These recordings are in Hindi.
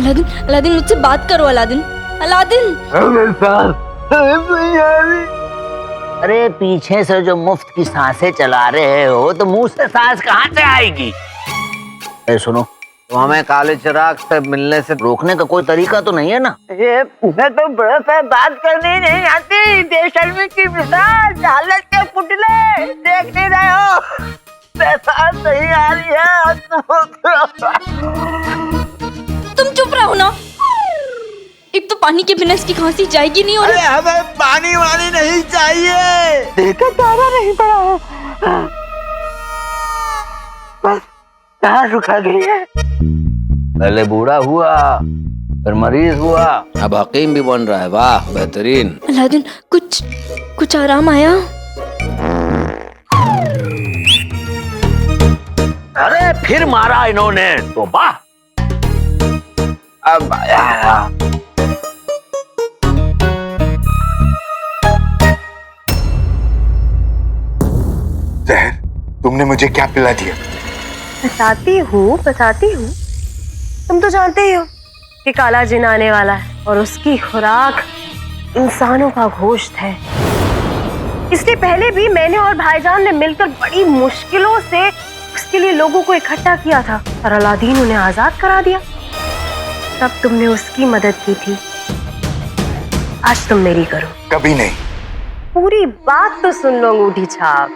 अलादीन, अलादीन मुझसे बात करो अलादीन, अलादीन। अरे पीछे से जो मुफ्त की सांसें चला रहे हो तो मुंह से सांस कहाँ से आएगी? सुनो, तो हमें काले चिराग से मिलने से रोकने का कोई तरीका तो नहीं है ना? ये तुम्हें तो बड़ा सा बात करनी नहीं आती। बेशर्मी की मिसाल, हालत के पुतले देख नहीं रहे हो? सांस नहीं आ रही है। तुम चुप रहो ना। एक तो पानी के बिना इसकी खांसी जाएगी नहीं। और अरे हमें पानी वानी नहीं चाहिए। देखा तारा नहीं पड़ा है, बस कहाँ सुखा गई है। पहले बूढ़ा हुआ, फिर मरीज हुआ, अब हकीम भी बन रहा है। वाह, बेहतरीन। अलादीन, कुछ आराम आया? अरे फिर मारा इन्होंने तो। वाह, अब आया। जहर, तुमने मुझे क्या पिला दिया? बताती हूँ। तुम तो जानते ही हो कि काला जिन आने वाला है और उसकी खुराक इंसानों का गोश्त है। इससे पहले भी मैंने और भाईजान ने मिलकर बड़ी मुश्किलों से उसके लिए लोगों को इकट्ठा किया था और अलादीन उन्हें आजाद करा दिया। तब तुमने उसकी मदद की थी, आज तुम मेरी करो। कभी नहीं। पूरी बात तो सुन लो अंगूठी छाप।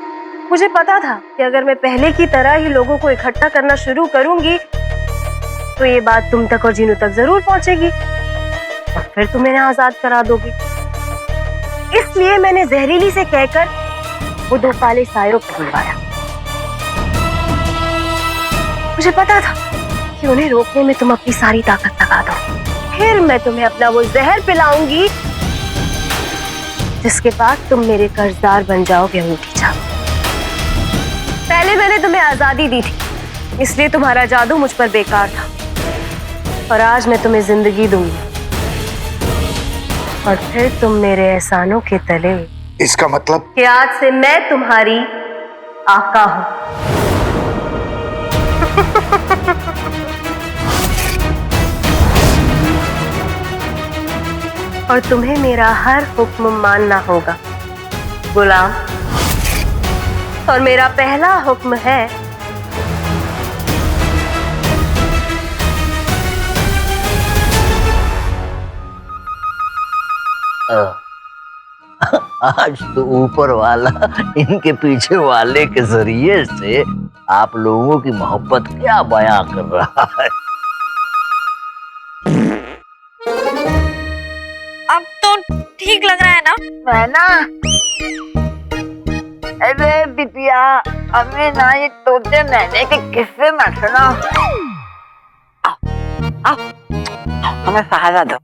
मुझे पता था कि अगर मैं पहले की तरह ही लोगों को इकट्ठा करना शुरू करूंगी तो ये बात तुम तक और जीनू तक जरूर पहुंचेगी और फिर तुम इन्हें आजाद करा दोगी। इसलिए मैंने जहरीली से कहकर वो दो काले सायों को बुलवाया। मुझे पता था कि उन्हें रोकने में तुम अपनी सारी ताकत लगा दो। फिर मैं तुम्हें अपना वो जहर पिलाऊंगी जिसके बाद तुम मेरे कर्जदार बन जाओगे अंगूठी छाप। पहले मैंने तुम्हें आजादी दी थी, इसलिए तुम्हारा जादू मुझ पर बेकार था और आज मैं तुम्हें जिंदगी दूंगी और फिर तुम मेरे एहसानों के तले। इसका मतलब कि आज से मैं तुम्हारी आका हूं। और तुम्हें मेरा हर हुक्म मानना होगा गुलाम। और मेरा पहला हुक्म है आज तो ऊपर वाला इनके पीछे वाले के जरिए से आप लोगों की मोहब्बत क्या बयां कर रहा है। अब तो ठीक लग रहा है ना? मैं ना, अरे बिटिया, हमें ना ये तोते मैंने के किस्से मत सुनाओ। आओ, हमें सहारा दो।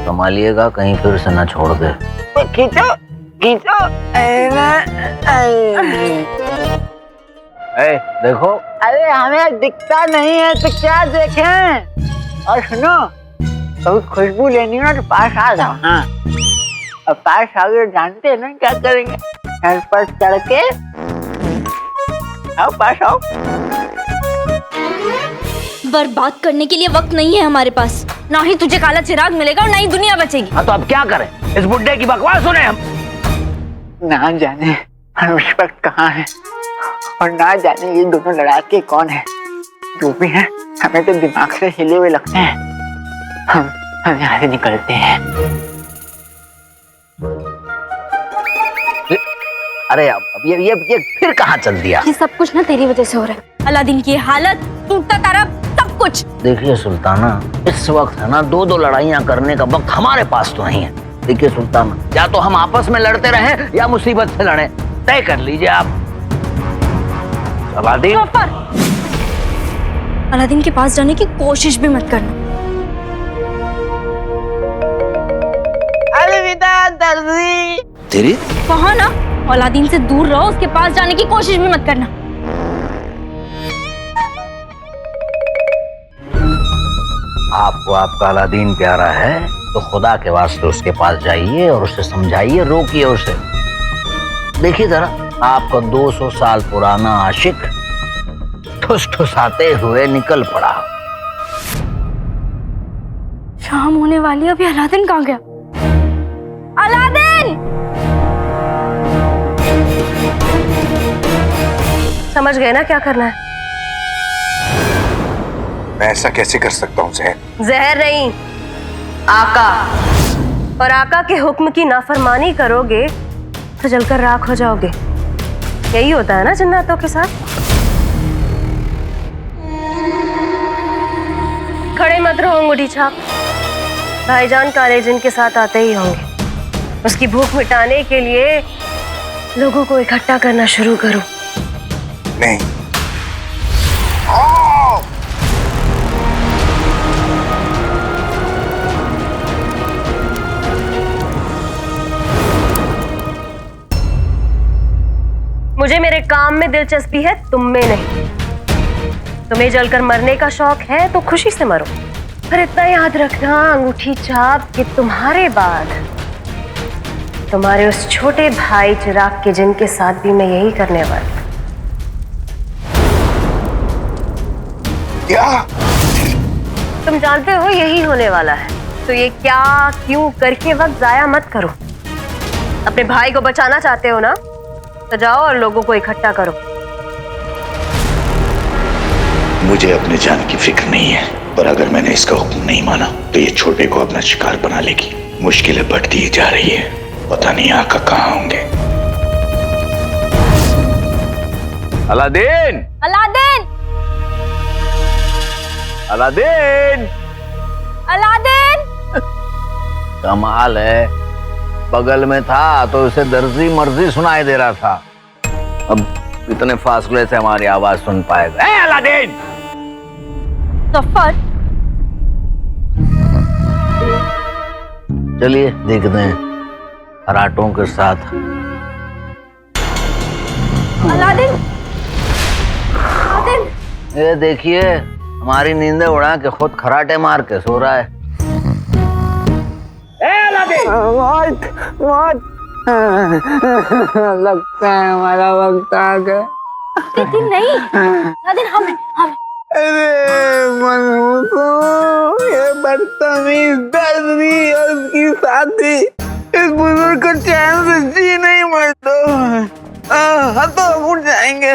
संभालिएगा कहीं फिर से ना छोड़ दे। खींचो। देखो। अरे हमें दिखता नहीं है तो क्या देखें। और सुनो, कभी खुशबू लेनी हो तो पास आ जाओ। हाँ, और पास आओगे जानते हैं ना क्या करेंगे? घर पर चढ़ के आओ, पास आओ। बर्बाद करने के लिए वक्त नहीं है हमारे पास। ना ही तुझे काला चिराग मिलेगा और ना ही दुनिया बचेगी। हाँ तो अब क्या करें? इस बुड्ढे की बकवास सुने हम। ना जाने हम इस वक्त कहाँ हैं और ना जाने ये दोनों लड़ाके कौन है। जो भी है, हमें तो दिमाग से हिले हुए लगते हैं। हम यहाँ से निकलते हैं। अरे अब ये फिर कहाँ चल दिया? ये सब कुछ ना तेरी वजह से हो रहा है। अलादीन की हालत, टूटता तारा, सब कुछ। देखिए सुल्ताना, इस वक्त है ना दो लड़ाइयाँ करने का वक्त हमारे पास तो नहीं है। देखिए सुल्ताना, या तो हम आपस में लड़ते रहें या मुसीबत से लड़ें, तय कर लीजिए आप। अलादीन, अलादीन के पास जाने की कोशिश भी मत करना। अलविदा दर्जी। तेरी कहा ना, अलादीन से दूर रहो, उसके पास जाने की कोशिश भी मत करना। आपको आपका अलादीन प्यारा है तो खुदा के वास्ते उसके पास जाइए और उसे समझाइए, रोकिए उसे। देखिए जरा, आपका 200 साल पुराना आशिक ठुस ठुसाते हुए निकल पड़ा। शाम होने वाली है, अभी अलादीन कहाँ गया? अलादीन! समझ गए ना क्या करना है? मैं ऐसा कैसे कर सकता हूँ जहर? जहर नहीं, आका। और आका के हुक्म की नाफरमानी करोगे तो जलकर राख हो जाओगे। यही होता है ना जन्नतों के साथ। खड़े मत रहो अंगूठी छाप। भाईजान काले जिन के साथ आते ही होंगे। उसकी भूख मिटाने के लिए लोगों को इकट्ठा करना शुरू करो। नहीं। मुझे मेरे काम में दिलचस्पी है, तुम में नहीं। तुम्हें जलकर मरने का शौक है तो खुशी से मरो, पर इतना याद रखना अंगूठी छाप कि तुम्हारे बाद तुम्हारे उस छोटे भाई चिराग के जिन के साथ भी मैं यही करने वाली। क्या? तुम जानते हो यही होने वाला है, तो ये क्या क्यों करके वक्त जाया मत करो। अपने भाई को बचाना चाहते हो ना, तो जाओ और लोगों को इकट्ठा करो। मुझे अपने जान की फिक्र नहीं है, पर अगर मैंने इसका हुक्म नहीं माना तो ये छोटे को अपना शिकार बना लेगी। मुश्किलें बढ़ती ही जा रही है, पता नहीं आका कहाँ होंगे। अलादीन! अलादीन! अलादीन! अलादीन! कमाल है, बगल में था तो उसे दर्जी मर्जी सुनाई दे रहा था, अब इतने फासले से हमारी आवाज सुन पाएगा। ए अलादीन! जफर! चलिए देखते हैं खराटों के साथ। अलादीन! अलादीन! ये देखिए, हमारी नींदें उड़ा के खुद खराटे मार के सो रहा है। लगता है हमारा वक्त आ गया। अलादीन नहीं, अलादीन हम अरे मनहूसो, ये बदतमीज दर्जी और उसकी साथी इस बुजुर्ग को चैन से जी नहीं मरते। हाँ तो उठ जाएंगे।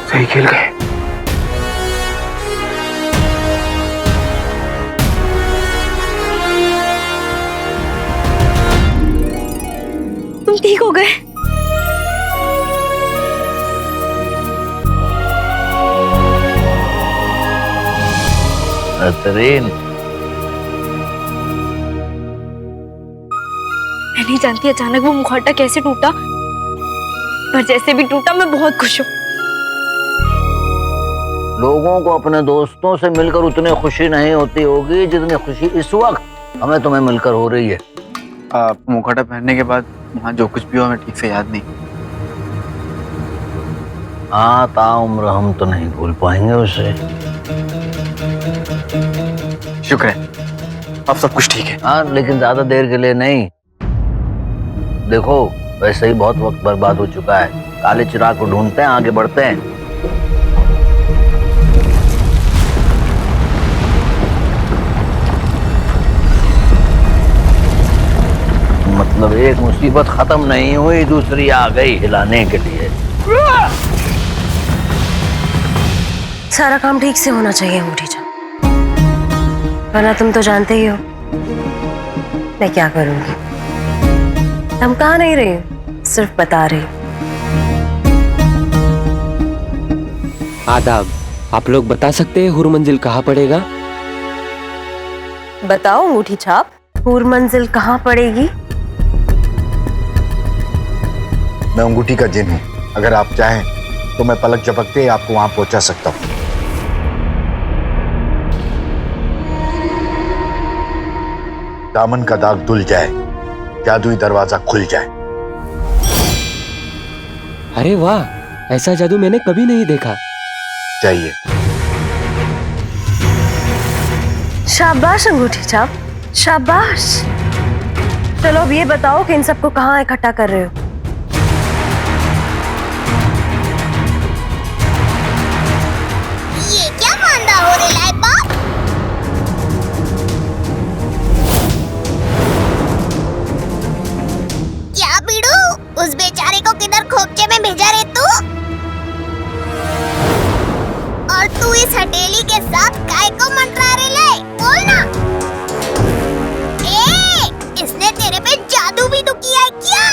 सही खेल गए। तुम ठीक हो गए? बेहतरीन। मैं नहीं जानती अचानक वो मुखौटा कैसे टूटा, पर जैसे भी टूटा मैं बहुत खुश हूँ। लोगों को अपने दोस्तों से मिलकर उतनी खुशी नहीं होती होगी जितनी खुशी इस वक्त हमें तुम्हें मिलकर हो रही है। मुखौटा पहनने के बाद यहाँ जो कुछ भी हुआ हमें ठीक से याद नहीं। हाँ, ताउम्र हम तो नहीं भूल पाएंगे उसे। शुक्र है, अब सब कुछ ठीक है। हाँ, लेकिन ज्यादा देर के लिए नहीं। देखो, वैसे ही बहुत वक्त बर्बाद हो चुका है। काले चिराग को ढूंढते हैं, आगे बढ़ते हैं। मतलब एक मुसीबत खत्म नहीं हुई, दूसरी आ गई हिलाने के लिए। सारा काम ठीक से होना चाहिए अंगूठी छाप, वरना तुम तो जानते ही हो मैं क्या करूंगी। धमका नहीं रही हूं, सिर्फ बता रही हूं। आदाब, आप लोग बता सकते हैं हुर मंजिल कहाँ पड़ेगा? बताओ अंगूठी छाप, हुर मंजिल कहाँ पड़ेगी? मैं अंगूठी का जिन हूँ, अगर आप चाहें तो मैं पलक झपकते ही आपको वहां पहुंचा सकता हूँ। दामन का दाग धुल जाए, जादुई दरवाजा खुल जाए। अरे वाह, ऐसा जादू मैंने कभी नहीं देखा। चाहिए। शाबाश अंगूठी छाप, शाबाश। चलो अब ये बताओ कि इन सबको कहाँ इकट्ठा कर रहे हो? ये क्या मांदा हो रहा है बाप? क्या बीड़ू, उस बेचारे को किधर खोपचे में भेजा रे तू? और तू इस हथेली के साथ काय को मंडरा रे ले? बोल ना। इसने तेरे पे जादू भी तो किया है क्या?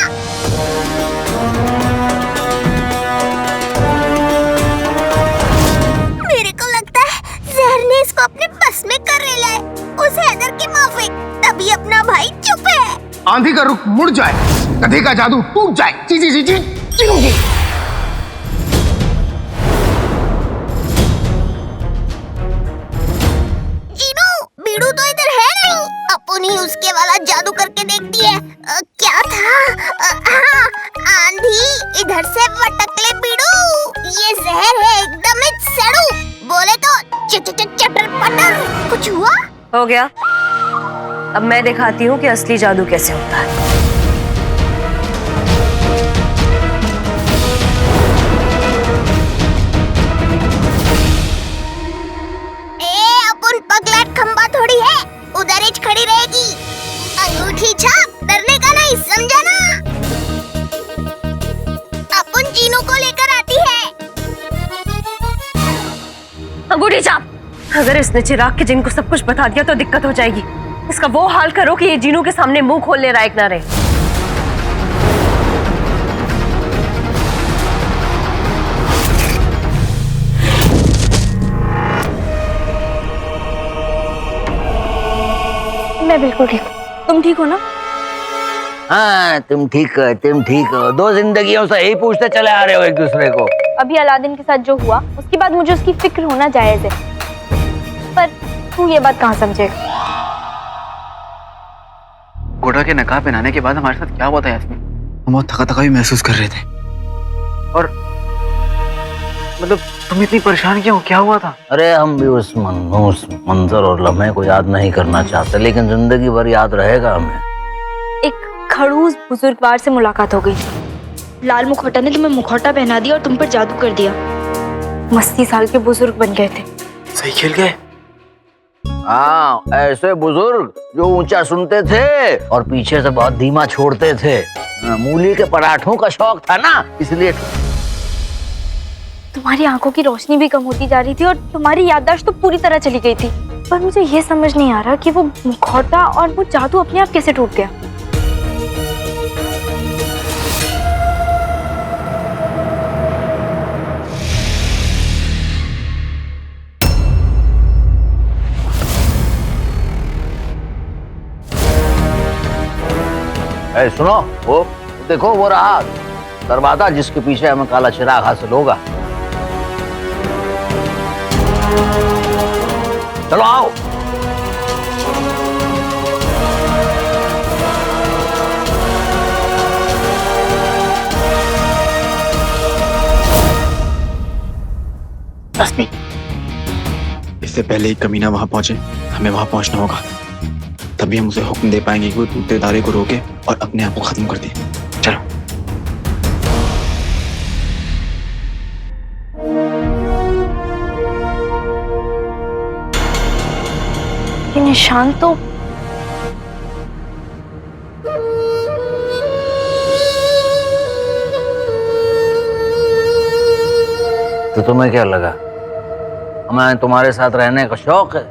मेरे को लगता है जहर ने इसको अपने बस में कर रेला है। उस हैदर की माफिक, तभी अपना भाई चुप है। आंधी का रुख मुड़ जाए, गधे का जादू टूट जाए। जी जी जी जी जी। जीनू, बीड़ू तो इधर है नहीं। अपन ही उसके वाला जादू करके देखती है। क्या था? हाँ, आंधी इधर से वटकले बीड़ू। ये जहर है एकदम ही सड़ू। बोले तो चटर पटर। कुछ हुआ? हो गया। अब मैं दिखाती हूँ कि असली जादू कैसे होता है। अपन पगलेट खंबा थोड़ी है, उधर ही खड़ी रहेगी। अंगूठी छाप, डरने का नहीं, समझा ना? अपन चीनू को लेकर आती है। अंगूठी छाप, अगर इसने चिराग के जिन को सब कुछ बता दिया तो दिक्कत हो जाएगी। इसका वो हाल करो कि ये जीनू के सामने मुंह खोलने लायक ना रहे। मैं बिल्कुल ठीक हूँ। तुम ठीक हो ना? हाँ, तुम ठीक हो, तुम ठीक हो। 2 जिंदगियों से यही पूछते चले आ रहे हो एक दूसरे को। अभी अलादीन के साथ जो हुआ उसके बाद मुझे उसकी फिक्र होना जायज है, पर तू ये बात कहाँ समझेगा? घोड़ा के नकाब पहनाने के बाद हमारे साथ क्या हुआ था यास्मीन? हम बहुत थका थका भी महसूस कर रहे थे। और मतलब तुम इतनी परेशान क्यों? क्या हुआ था? अरे हम भी उस मंजर और लम्हे को याद नहीं करना चाहते, लेकिन जिंदगी भर याद रहेगा हमें। एक खड़ूस बुजुर्गवार से मुलाकात हो गई थी। लाल मुखौटा ने तुम्हें मुखौटा पहना दिया और तुम पर जादू कर दिया। 80 साल के बुजुर्ग बन गए थे। सही खेल गए। हाँ, ऐसे बुजुर्ग जो ऊंचा सुनते थे और पीछे से बहुत धीमा छोड़ते थे। मूली के पराठों का शौक था ना, इसलिए। तुम्हारी आंखों की रोशनी भी कम होती जा रही थी और तुम्हारी याददाश्त तो पूरी तरह चली गई थी। पर मुझे ये समझ नहीं आ रहा कि वो मुखौटा और वो जादू अपने आप कैसे टूट गया। सुनो, वो देखो, वो रहा दरवाजा जिसके पीछे हमें काला चिराग हासिल होगा। चलो आओ। यास्मीन, इससे पहले एक कमीना वहां पहुंचे, हमें वहां पहुंचना होगा। तभी हम उसे हुक्म दे पाएंगे कि वो टूटते तारे को रोके और अपने आप को खत्म कर दे। चलो। ये निशान तो तुम्हें क्या लगा हमें तुम्हारे साथ रहने का शौक है?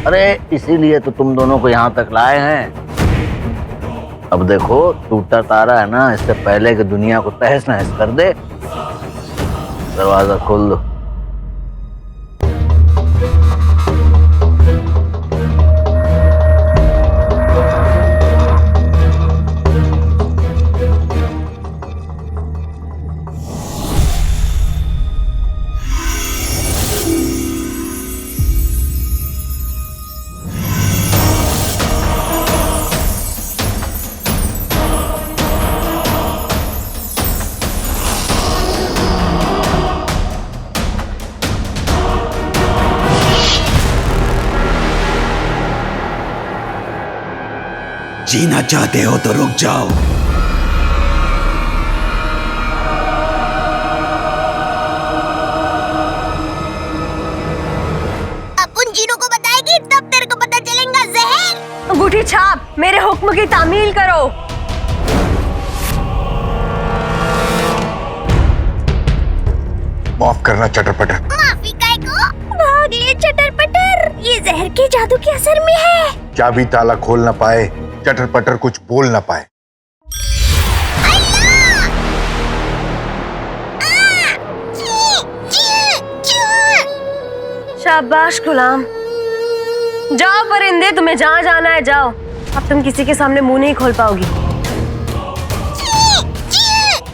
अरे इसीलिए तो तुम दोनों को यहाँ तक लाए हैं। अब देखो, टूटा तारा है ना, इससे पहले कि दुनिया को तहस नहस कर दे, दरवाजा खोल दो। जीना चाहते हो तो रुक जाओ। अपन जीनू को बताएगी तब तेरे को पता चलेगा जहर। अंगूठी छाप, मेरे हुक्म की तामील करो। माफ करना चटर-पटर। माफी काय को? भाग ले चटर-पटर, ये जहर के जादू के असर में है। चाबी ताला खोल ना पाए, चटर-पटर कुछ बोल ना पाए। शाबाश गुलाम, जाओ परिंदे, तुम्हें जहाँ जाना है जाओ। अब तुम किसी के सामने मुंह नहीं खोल पाओगी।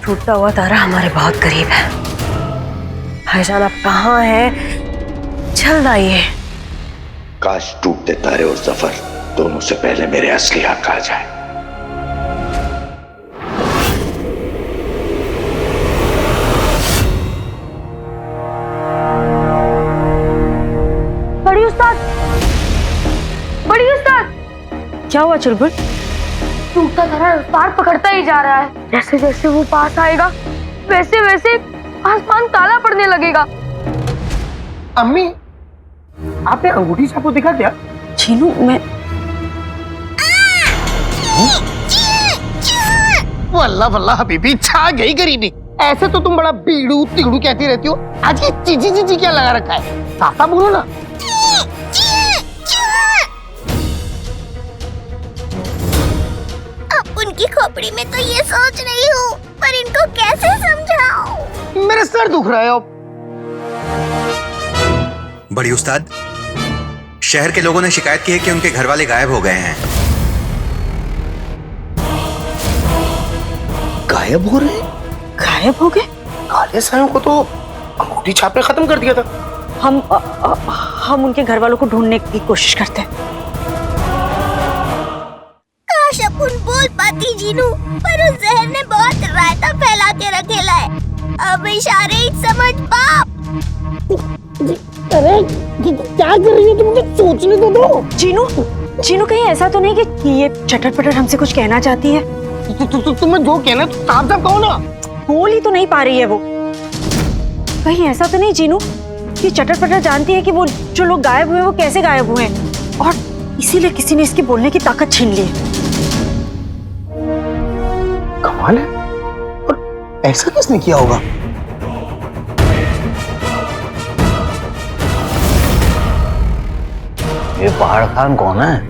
टूटता हुआ तारा हमारे बहुत करीब है। भाईजान आप कहाँ हैं? जल्द आइए। काश टूटते तारे और जफर दोनों से पहले मेरे असली हक आ जाए। बड़ी उस्ताद, बड़ी उस्ताद। क्या हुआ चुलबुल? टूटता तारा रफ्तार पकड़ता ही जा रहा है। जैसे जैसे वो पास आएगा वैसे वैसे आसमान काला पड़ने लगेगा। अम्मी, आपने अंगूठी छाप को देखा क्या? चीनू, मैं वल्ला वल्ला हबीबी, छा गई गरीबी। ऐसे तो तुम बड़ा बीड़ू तिगड़ू कहती रहती हो, आज ये चीजी चीजी क्या लगा रखा है? साफ बोलो ना। उनकी खोपड़ी में तो ये सोच रही हूँ, पर इनको कैसे समझाऊं? मेरे सर दुख रहा है अब। बड़ी उस्ताद, शहर के लोगों ने शिकायत की है कि उनके घर वाले गायब हो गए हैं। गायब हो रहे? गायब हो गए? काले सायों को तो अंगूठी छाप ने खत्म कर दिया था। हम उनके घर वालों को ढूंढने की कोशिश करते हैं। काश अपन बोल पाती जीनू, पर उस जहर ने बहुत रायता फैला के रखेला है। अब इशारे ही समझ पाप। अरे क्या कर रही हो तुम? मुझे सोचने तो दो। जीनू कहीं ऐसा तो नहीं कि ये चटर-पटर हमसे कुछ कहना चाहती है? तुम्हें जो कहना तो साफ साफ कहो ना। बोल ही तो नहीं पा रही है वो। कहीं ऐसा तो नहीं जीनू कि चटर-पटर जानती है कि वो जो लोग गायब हुए वो कैसे गायब हुए हैं, और इसीलिए किसी ने इसकी बोलने की ताकत छीन ली है। कमाल है, और ऐसा किसने किया होगा? ये पहाड़ खान कौन है?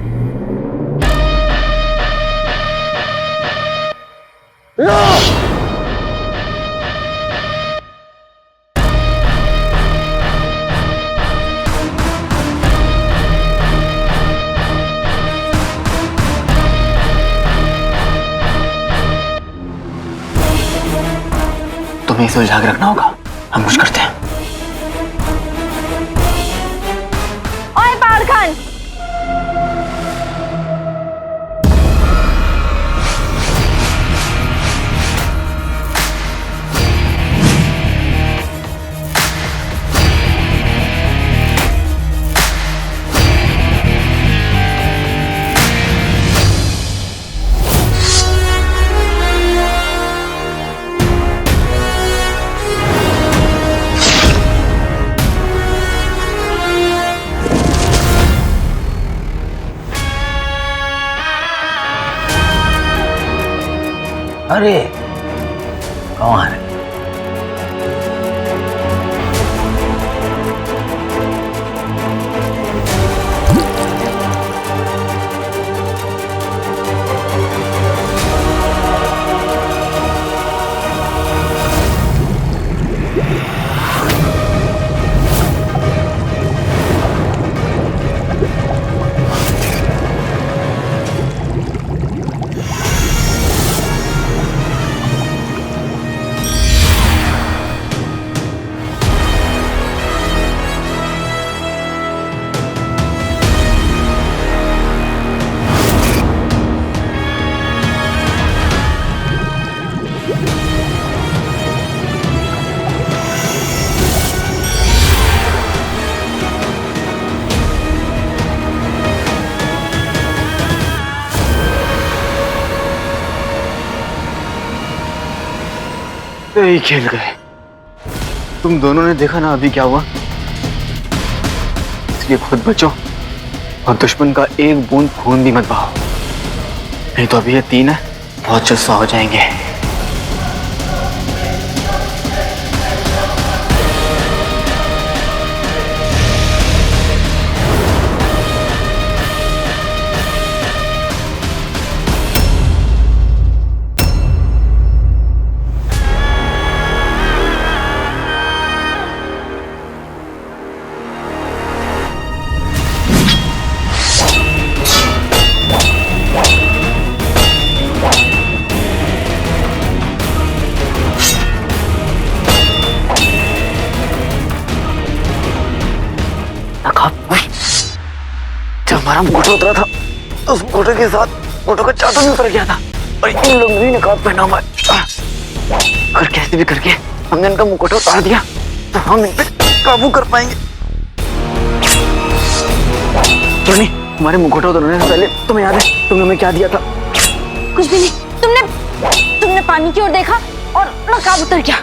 तुम्हें इसे उलझा के रखना होगा। हम कुछ करते हैं। ओए पहाड़ खान, अरे कौन है? तो यही खेल गए। तुम दोनों ने देखा ना अभी क्या हुआ, इसलिए खुद बचो और दुश्मन का एक बूंद खून भी मत बहाओ, नहीं तो अभी ये तीन है बहुत जल्द हो जाएंगे। जब हमारा मुकुट उतरा था तो उस मुकुट के साथ मुकुट का चादर भी उतर गया था और इन लोगों ने नकाब पहना हुआ है। और कैसे भी करके हमने इनका मुकुट उतार दिया तो हम इन पे काबू कर पाएंगे। जोनी, हमारे मुकुट उतरने से पहले तुम्हें याद है तुमने हमें क्या दिया था? कुछ भी नहीं। तुमने पानी की ओर देखा और नकाब उतर गया।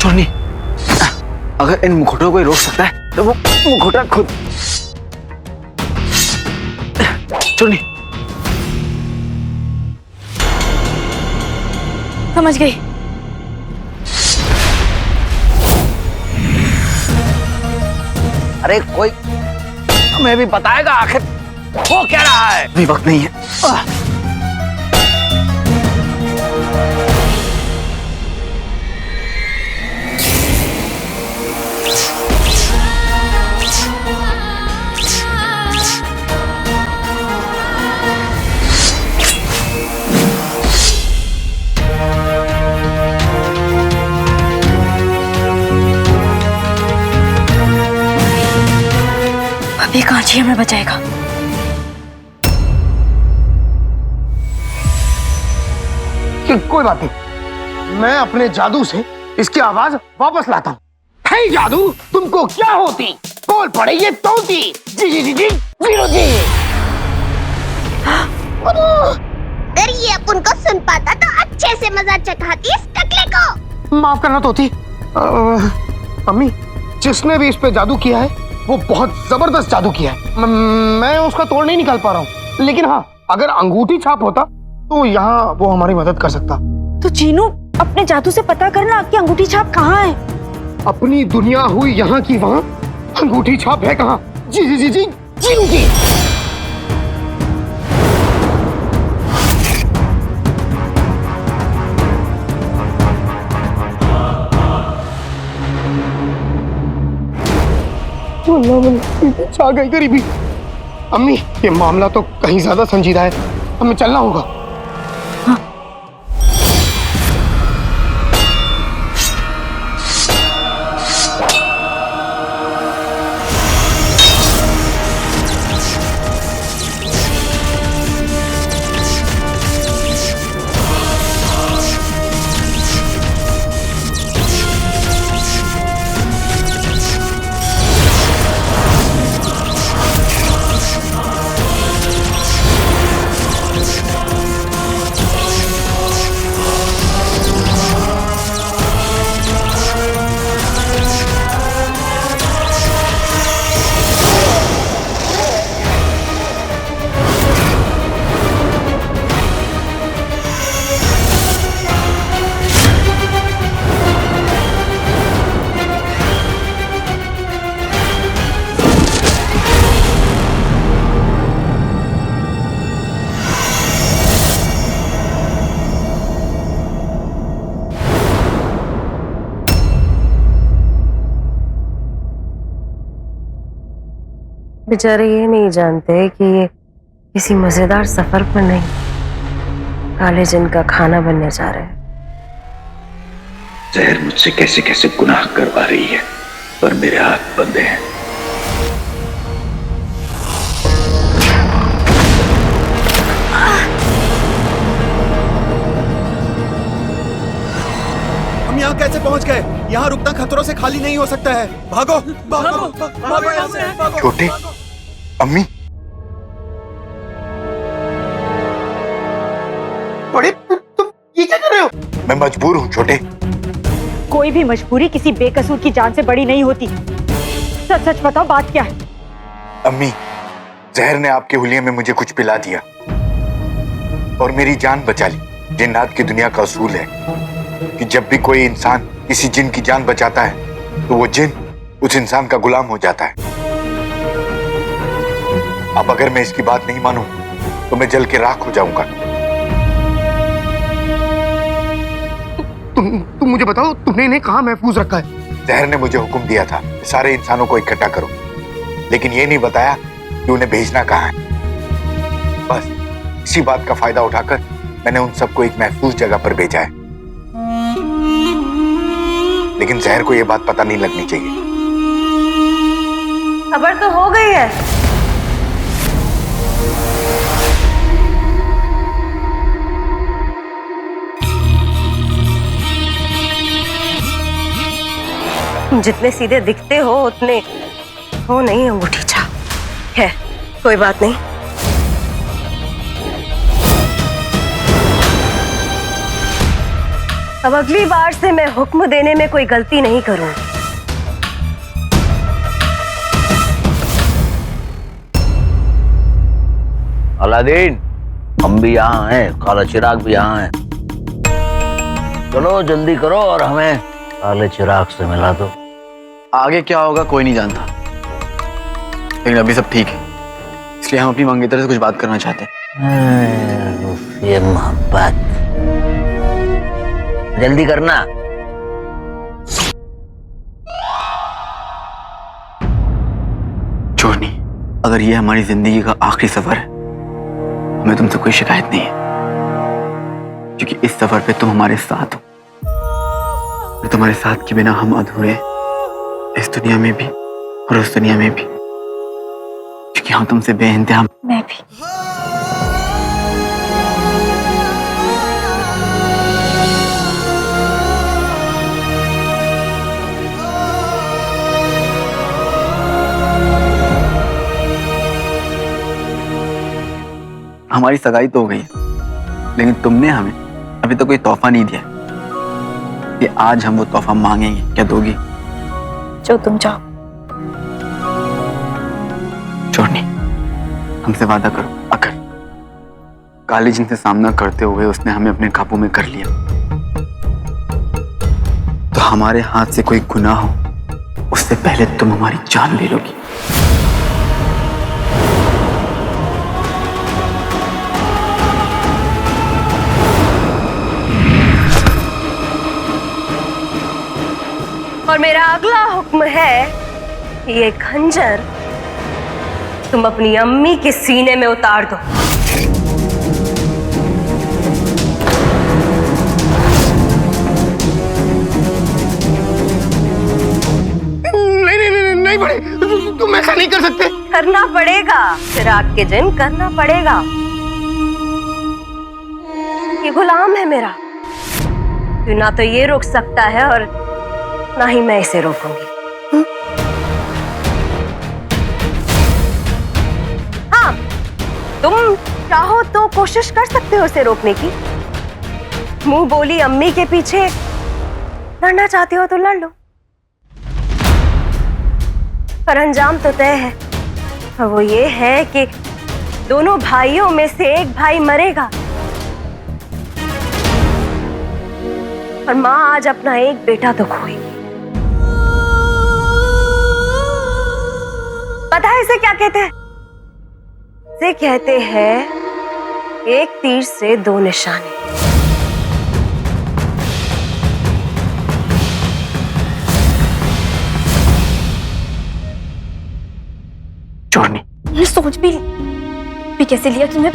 जोनी, अगर इन मुकुटों को रोक सकता है तो वो मुकुटा खुद। जोनी, समझ गई। अरे कोई हमें भी बताएगा आखिर वो क्या रहा है? अभी वक्त नहीं है। अभी कांची हमें बचाएगा। कोई बात नहीं, मैं अपने जादू से इसकी आवाज वापस लाता हूँ। है जादू तुमको क्या होती, बोल पड़े ये तोती। जी जी जी जी जीरो जी। अगर ये अपन को सुन पाता तो अच्छे से मजा चखाती इस टकले को। माफ करना तोती। अम्मी, जिसने भी इस पे जादू किया है वो बहुत जबरदस्त जादू किया है। मैं उसका तोड़ नहीं निकाल पा रहा हूँ, लेकिन हाँ अगर अंगूठी छाप होता तो यहाँ वो हमारी मदद कर सकता। तो चीनू, अपने जादू से पता करना कि अंगूठी छाप कहाँ है। अपनी दुनिया हुई यहाँ की वहाँ, अंगूठी छाप है कहाँ? जी जी जी जी जीनू जी। छा गई गरीबी। अम्मी, ये मामला तो कहीं ज्यादा संजीदा है, हमें चलना होगा। बेचारे ये नहीं जानते कि ये किसी मजेदार सफर पर नहीं, काले जिन का खाना बनने जा रहे हैं। जहर मुझसे कैसे कैसे गुनाह करवा रही है, पर मेरे हाथ बंधे हैं। हम यहाँ कैसे पहुंच गए? यहाँ रुकना खतरों से खाली नहीं हो सकता है। भागो भागो भागो यहाँ से, भागो। छोटे, अम्मी, बड़े तुम ये क्या कर रहे हो? मैं मजबूर हूँ छोटे। कोई भी मजबूरी किसी बेकसूर की जान से बड़ी नहीं होती। सच सच बताओ, बात क्या है? अम्मी, जहर ने आपके हुलिये में मुझे कुछ पिला दिया और मेरी जान बचा ली। जिन्नात की दुनिया का उसूल है कि जब भी कोई इंसान किसी जिन की जान बचाता है तो वो जिन उस इंसान का गुलाम हो जाता है। अब अगर मैं इसकी बात नहीं मानूं तो मैं जल के राख हो जाऊंगा। तुम मुझे बताओ, तुमने इन्हें कहाँ महफूज रखा है? जहर ने मुझे हुक्म दिया था सारे इंसानों को इकट्ठा करो, लेकिन ये नहीं बताया कि उन्हें भेजना कहाँ है। बस इसी बात का फायदा उठाकर मैंने उन सबको एक महफूज जगह पर भेजा है, लेकिन जहर को यह बात पता नहीं लगनी चाहिए। खबर तो हो गई है। जितने सीधे दिखते हो उतने हो नहीं अंगूठी छाप है। कोई बात नहीं। अब अगली बार से मैं हुक्म देने में कोई गलती नहीं करूंगी। अलादीन, हम भी यहाँ हैं, काला चिराग भी यहाँ है। चलो जल्दी करो और हमें काले चिराग से मिला दो। आगे क्या होगा कोई नहीं जानता, लेकिन अभी सब ठीक है, इसलिए हम अपनी मंगेतर से कुछ बात करना चाहते हैं। ये मोहब्बत जल्दी करना। चोरनी, अगर ये हमारी जिंदगी का आखिरी सफर है, हमें तुमसे कोई शिकायत नहीं है, क्योंकि इस सफर पे तुम हमारे साथ हो। और तुम्हारे साथ के बिना हम अधूरे, इस दुनिया में भी और उस दुनिया में भी, क्योंकि हम तुमसे बेइंतहा। मैं भी। हमारी सगाई तो हो गई है, लेकिन तुमने हमें अभी तक कोई तोहफा नहीं दिया कि आज हम वो तोहफा मांगेंगे। क्या दोगी? जो तुम चाहो। चोरनी, हमसे वादा करो, अगर काली जिन से सामना करते हुए उसने हमें अपने काबू में कर लिया तो हमारे हाथ से कोई गुनाह हो उससे पहले तुम हमारी जान ले लोगी। और मेरा अगला हुक्म है कि ये खंजर तुम अपनी अम्मी के सीने में उतार दो। नहीं बड़े, तुम ऐसा नहीं कर सकते। करना पड़ेगा, चिराग के जिन करना पड़ेगा। ये गुलाम है मेरा, तो ना तो ये रोक सकता है और ना ही मैं इसे रोकूंगी। हाँ, तुम चाहो तो कोशिश कर सकते हो इसे रोकने की। मुंह बोली अम्मी के पीछे लड़ना चाहते हो तो लड़ लो, पर अंजाम तो तय है, और वो ये है कि दोनों भाइयों में से एक भाई मरेगा। और माँ आज अपना एक बेटा तो खोएगी। पता है इसे क्या कहते हैं? इसे कहते हैं एक तीर से दो निशाने। चोरनी, मैंने सोच भी कैसे लिया कि मैं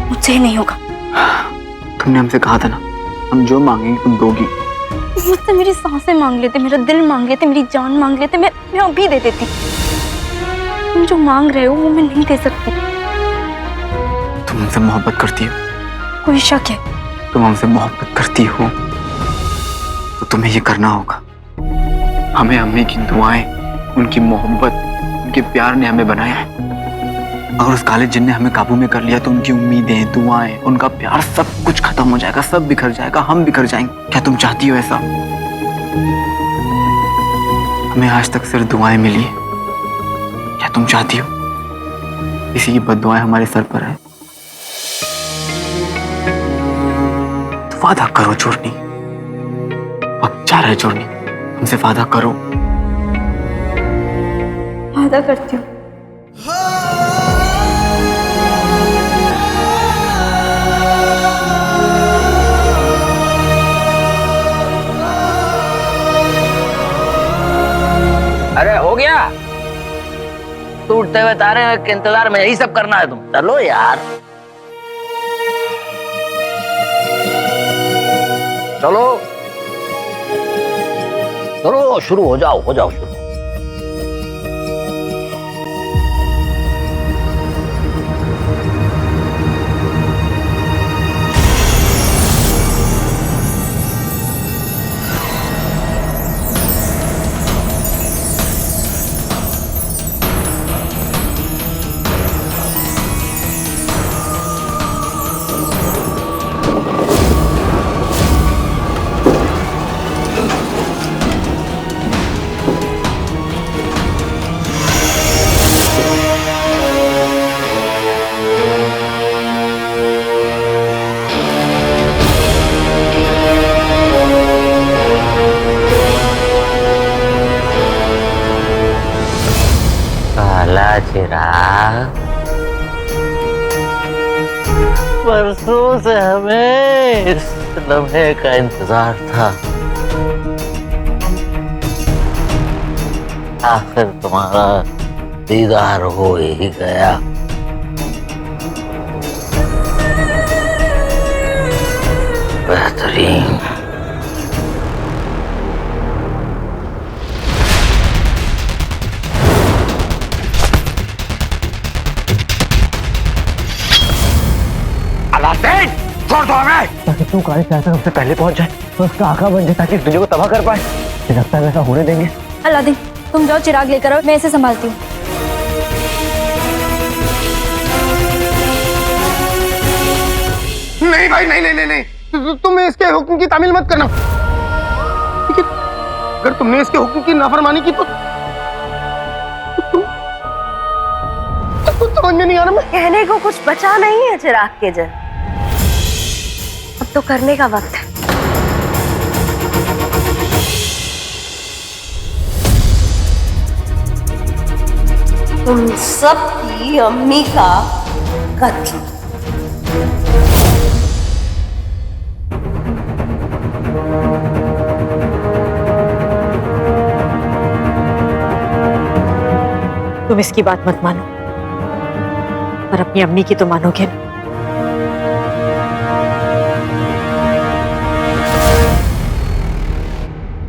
मुझसे नहीं होगा। तुमने हमसे कहा था ना, हम जो मांगेंगे तुम दोगी। मुझसे मेरी सांसें मांग लेते, मेरा दिल मांग लेते, मेरी जान मांग लेते, मैं अभी दे देती। तुम जो मांग रहे हो वो मैं नहीं दे सकती। तुम हमसे मोहब्बत करती हो? कोई शक है? तुम हमसे मोहब्बत करती हो? तुम्हें ये करना होगा। हमें अम्मी की दुआएं, उनकी मोहब्बत, उनके प्यार ने हमें बनाया है। अगर उस काले जिन ने हमें काबू में कर लिया तो उनकी उम्मीदें, दुआएं, उनका प्यार सब कुछ खत्म हो जाएगा, सब बिखर जाएगा, हम बिखर जाएंगे। क्या तुम चाहती हो ऐसा? हमें आज तक सिर्फ दुआएं मिली है। क्या तुम चाहती हो किसी की बद्दुआएं हमारे सर पर है? तो वादा करो चोरनी, वक्त जा रहा है चोरनी, हमसे वादा करो। वादा करती हूँ। अरे हो गया, टूटते हुए तारे के इंतजार में यही सब करना है तुम? चलो यार, चलो चलो शुरू हो जाओ शुरू। काला चिराग, परसों से हमें इस लम्हे का इंतजार था। आखिर तुम्हारा दीदार हो ही गया। बेहतरीन। छोड़ दो हमें, ताकि तू काले चाहता है उससे पहले पहुंच जाए, तो उसका आका बन जाए, ताकि तुझे को तबाह कर पाए। लगता है वैसा होने देंगे? अलादीन, तुम जाओ चिराग लेकर आओ, मैं इसे संभालती हूँ। नहीं भाई, नहीं, तुम इसके हुक्म की तामील मत करना। लेकिन अगर तुमने इसके हुक्म की नाफरमानी की तो कुछ समझ में नहीं आ रहा। मैं कहने को कुछ बचा नहीं है चिराग के जन, अब तो करने का वक्त है। तुम सबकी अम्मी का कत्ल। तुम इसकी बात मत मानो, पर अपनी अम्मी की तो मानोगे ना।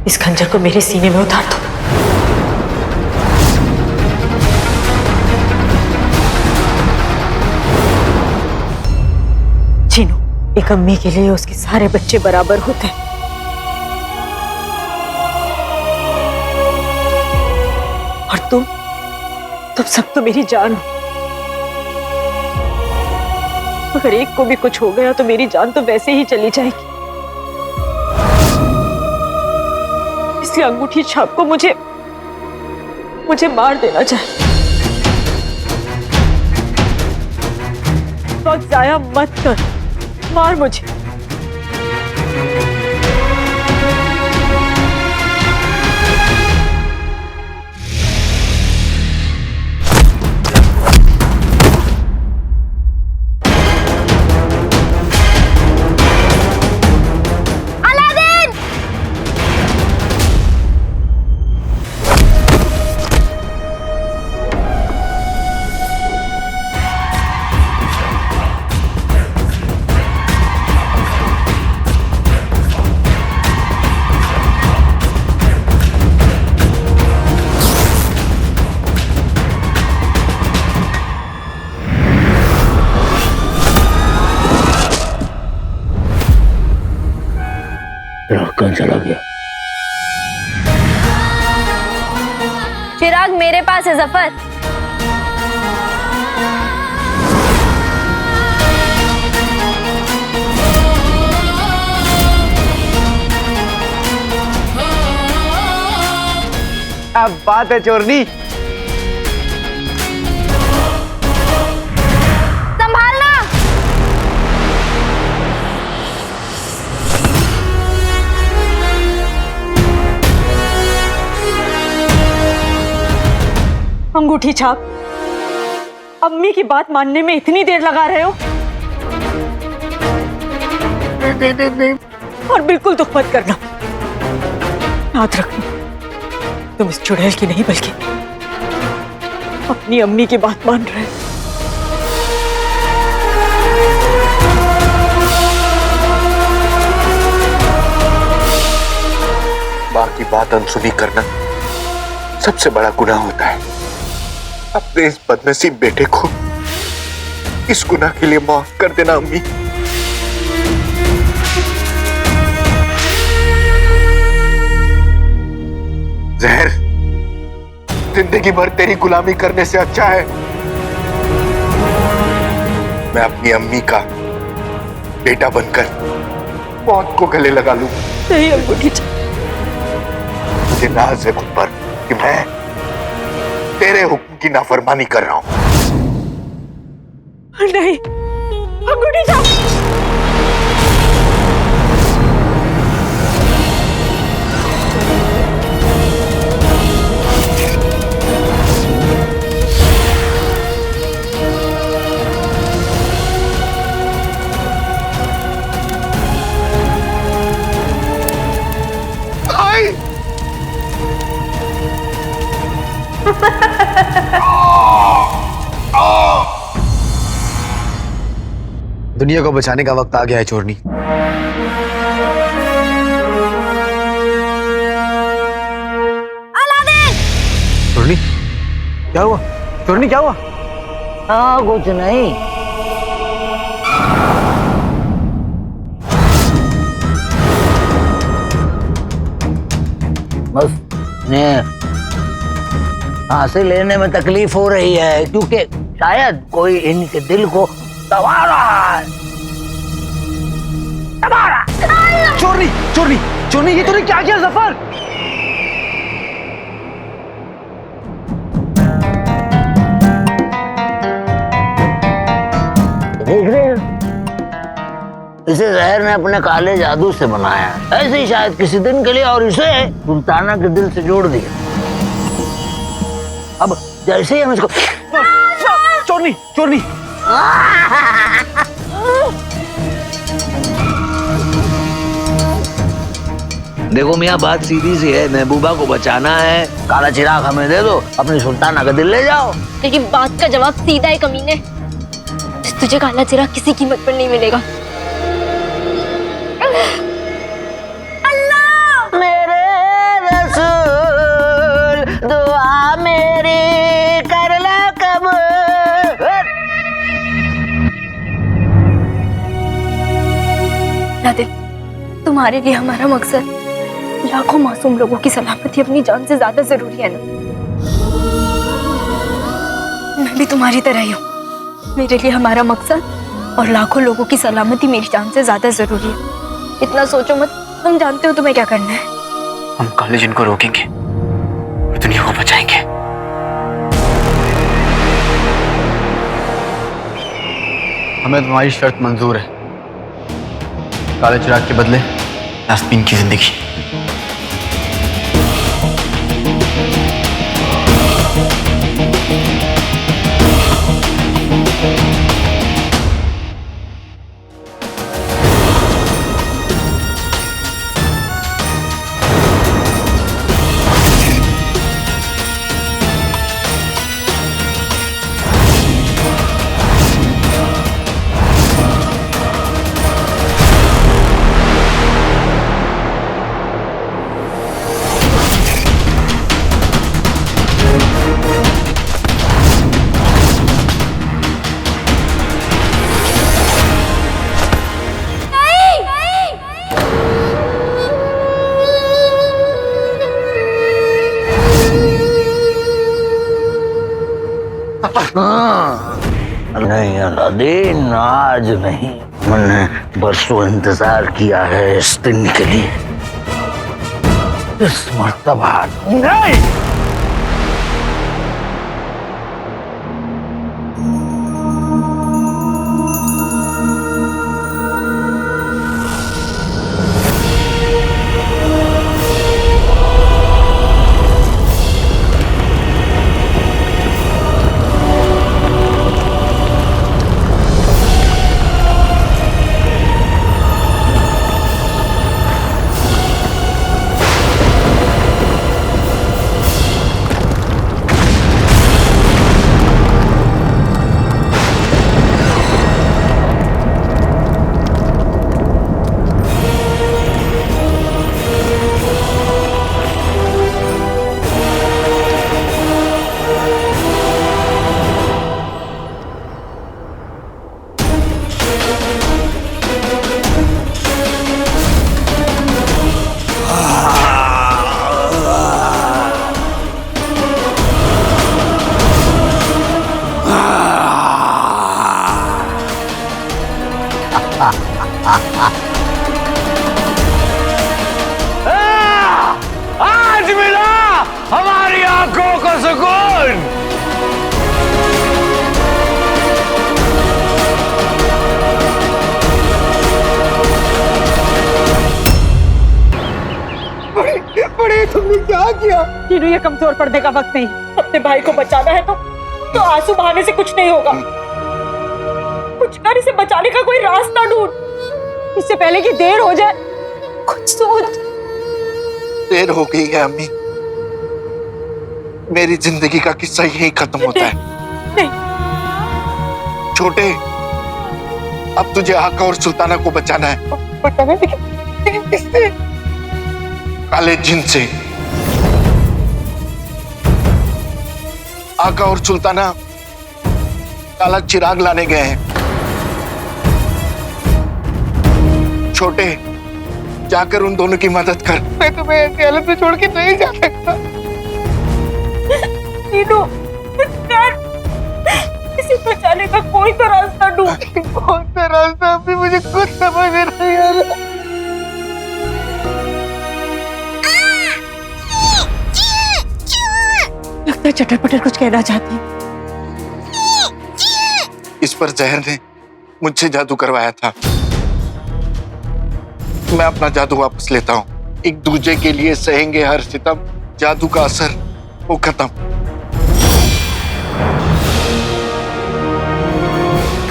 इस खंजर को मेरे सीने में उतार दो। चीनू, एक अम्मी के लिए उसके सारे बच्चे बराबर होते हैं। और तुम सब तो मेरी जान हो। अगर एक को भी कुछ हो गया तो मेरी जान तो वैसे ही चली जाएगी। इसलिए अंगूठी छाप को मुझे मार देना चाहिए। वक्त जाया मत कर, मार मुझे। कहाँ चला गया? चिराग मेरे पास है जफर। अब बात है चोरनी। संभालना। अंगूठी छाप, अम्मी की बात मानने में इतनी देर लगा रहे हो? और बिल्कुल दुख मत करना। याद रखना, तुम इस चुड़ैल की नहीं बल्कि अपनी अम्मी की बात मान रहे हो। माँ की बात अनसुनी करना सबसे बड़ा गुनाह होता है। अपने इस बदनसीब बेटे को इस गुनाह के लिए माफ कर देना अम्मी। जहर, जिंदगी भर तेरी गुलामी करने से अच्छा है मैं अपनी अम्मी का बेटा बनकर मौत को गले लगा लूं। नहीं अंगूठी छाप, मुझे नाज है खुद पर कि मैं तेरे हुक्म की नाफरमानी कर रहा हूं। नहीं अंगूठी छाप। दुनिया को बचाने का वक्त आ गया है चोरनी। चोरनी क्या हुआ? चोरनी क्या हुआ? हाँ कुछ नहीं। बस सांसें लेने में तकलीफ हो रही है क्योंकि शायद कोई इनके दिल को दबा रहा है। चोरनी चोरनी चोरनी, ये तूने क्या किया जफर? देख रहे हो, इसे जहर ने अपने काले जादू से बनाया, ऐसे ही शायद किसी दिन के लिए, और इसे सुल्ताना के दिल से जोड़ दिया। अब जैसे ही हम इसको चोरनी चोरनी देखो मियाँ, बात सीधी सी है, महबूबा को बचाना है, काला चिराग हमें दे दो, अपनी सुल्ताना का दिल ले जाओ। लेकिन बात का जवाब सीधा है कमीने, तुझे काला चिराग किसी कीमत पर नहीं मिलेगा। अल्लाह मेरे रसूल, दुआ मेरी कर ला कबूल। नादिर, तुम्हारे लिए हमारा मकसद लाखों मासूम लोगों की सलामती अपनी जान से ज्यादा जरूरी है ना। मैं भी तुम्हारी तरह ही हूँ, मेरे लिए हमारा मकसद और लाखों लोगों की सलामती मेरी जान से ज्यादा जरूरी है। इतना सोचो मत, तुम जानते हो तुम्हें क्या करना है। हम काले जिन को रोकेंगे और दुनिया को बचाएंगे। हमें तुम्हारी शर्त मंजूर है, काले चिराग के बदले यास्मीन की जिंदगी। हाँ। नहीं अलादीन, आज नहीं, मैंने बरसों इंतजार किया है इस दिन के लिए। इस मर्तबा नहीं। आज मिला हमारी आंखों को सुकून। बड़े तुमने क्या किया? तीनों, ये कमजोर पड़ने का वक्त नहीं। अपने भाई को बचाना है तो आंसू बहाने से कुछ नहीं होगा। कुछ कर, इसे बचाने का कोई रास्ता ढूंढ, इससे पहले कि देर हो जाए। कुछ सोच। देर हो गई है अम्मी, मेरी जिंदगी का किस्सा यही खत्म होता है। नहीं। छोटे, अब तुझे आका और सुल्ताना को बचाना है। बचाना है, लेकिन किससे? काले जिन से। आका और सुल्ताना काला चिराग लाने गए हैं। छोटे, जाकर उन दोनों की मदद कर। मैं तुम्हें ऐसी हालत में छोड़ के नहीं जा सकता। तीनों, इसे बचाने का कोई तो रास्ता ढूंढ। कौन सा रास्ता अभी मुझे कुछ समझ नहीं आ रहा। लगता है चटर पटर कुछ कहना चाहती है। इस पर जहर ने मुझसे जादू करवाया था। मैं अपना जादू वापस लेता हूँ। एक दूजे के लिए सहेंगे हर सितम, जादू का असर वो खत्म।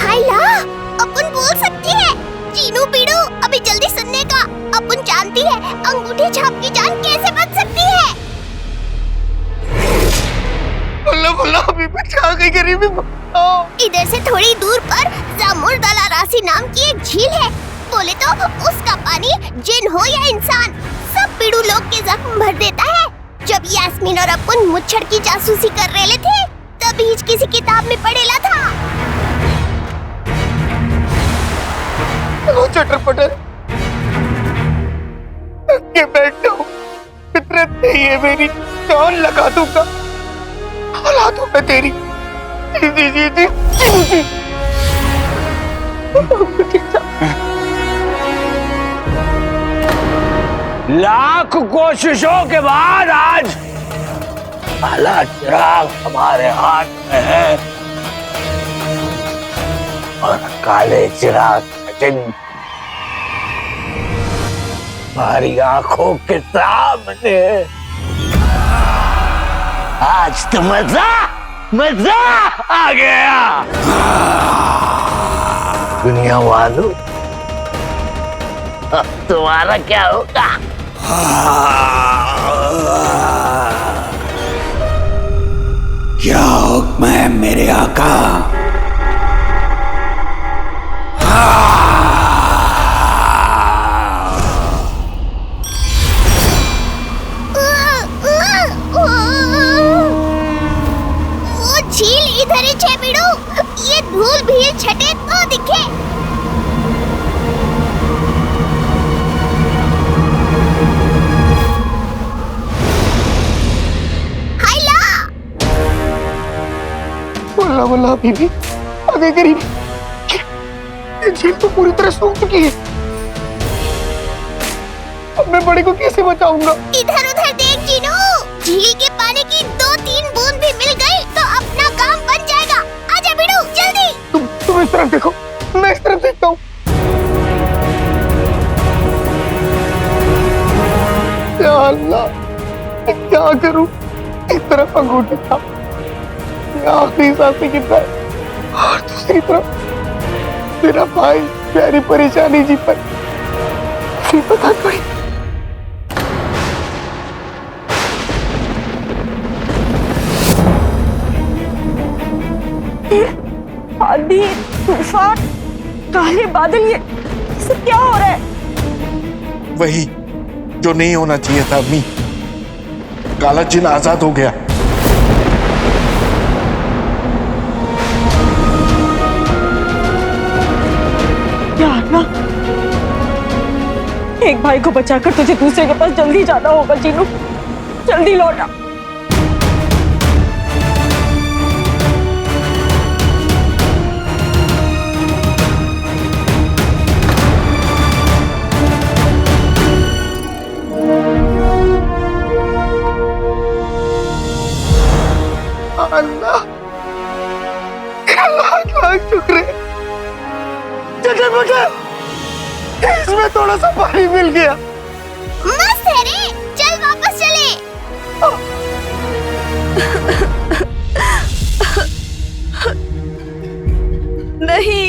हाइला, अपन बोल सकती है। चीनू पीड़ू, अभी जल्दी सुनने का। अपन जानती है अंगूठी छाप की जान कैसे बच सकती है। बोलो बोलो, अभी बचा गई गरीबी। इधर से थोड़ी दूर पर जामुर दला राशि नाम की एक झील है। बोले तो उसका पानी जिन हो या इंसान, सब पीड़ू लोग के जख्म भर देता है। जब यास्मीन और अपन मुच्छड़ की जासूसी कर रहे थे, तभी किसी किताब में पढ़ेला था। चटर पटर के बैठा हूँ, फितरत नहीं है मेरी, कौन लगा दूंगा हालातों में तेरी। जी जी जी जी, जी। लाख कोशिशों के बाद आज काला चिराग हमारे हाथ में है और काले चिराग का चिन्ह हमारी आंखों के सामने। आज तो मजा मजा आ गया। दुनिया वालों, अब तुम्हारा क्या होगा? क्या हुक्म है मेरे आका? वो झील इधर ही छे बिड़ू, ये धूल भील छटे तो दिखे। वल्लाह बीबी, आगे करीब ये झील तो पूरी तरह सूख चुकी है। अब मैं बड़े को कैसे बचाऊंगा? इधर उधर देख जीनू, झील के पानी की 2-3 बूंद भी मिल गई तो अपना काम बन जाएगा। आजा बिड़ू जल्दी। तुम इस तरफ देखो, मैं इस तरफ देखता हूँ। या अल्लाह, मैं क्या करूं? एक तरफ अंगूठी था, आखिरी सांसें गिनता है, और दूसरी तरफ मेरा भाई प्यारी परेशानी जी पर पता पड़ी। आंधी, तूफान, काले बादल, ये सब क्या हो रहा है? वही जो नहीं होना चाहिए था अम्मी, काला जिन आजाद हो गया। या अल्लाह, एक भाई को बचाकर तुझे दूसरे के पास जल्दी जाना होगा जीनू, जल्दी लौटा। अल्लाह, लाख शुक्र है, इसमें थोड़ा सा पानी मिल गया। मस्त है रे, चल वापस चले। नहीं,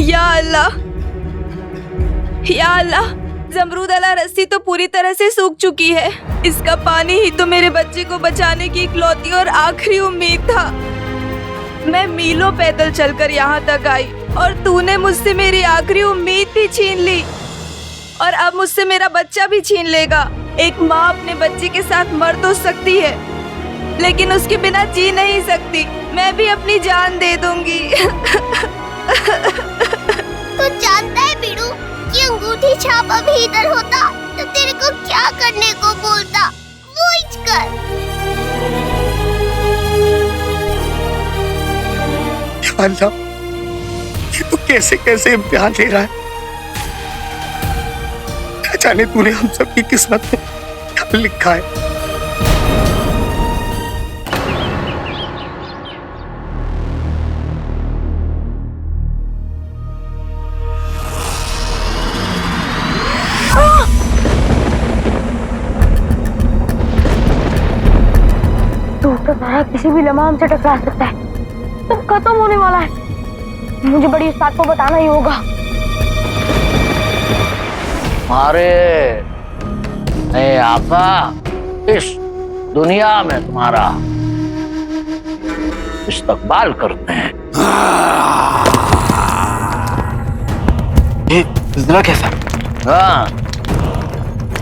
या अल्लाह, या अल्लाह, जमरूद वाला रस्सी तो पूरी तरह से सूख चुकी है। इसका पानी ही तो मेरे बच्चे को बचाने की इकलौती और आखिरी उम्मीद था। मैं मीलों पैदल चलकर यहाँ तक आई और तूने मुझसे मेरी आखिरी उम्मीद भी छीन ली, और अब मुझसे मेरा बच्चा भी छीन लेगा। एक माँ अपने बच्चे के साथ मर तो सकती है, लेकिन उसके बिना जी नहीं सकती। मैं भी अपनी जान दे दूंगी। तू जानता है बिड़ू, कि अंगूठी छाप अभी इधर होता तो तेरे को क्या करने को बोलता, वो ही कर। अल्लाह, ये तो कैसे कैसे इम्तिहान ले रहा है। क्या जाने तूने हम सबकी किस्मत में क्या लिखा है। किसी भी लम्हा हमसे टकरा सकता है, सब खत्म होने वाला है। मुझे बड़ी उस्ताद को बताना ही होगा। अरे आका, इस दुनिया में तुम्हारा इस्तकबाल करते हैं। ये ज़रा कैसा? हाँ,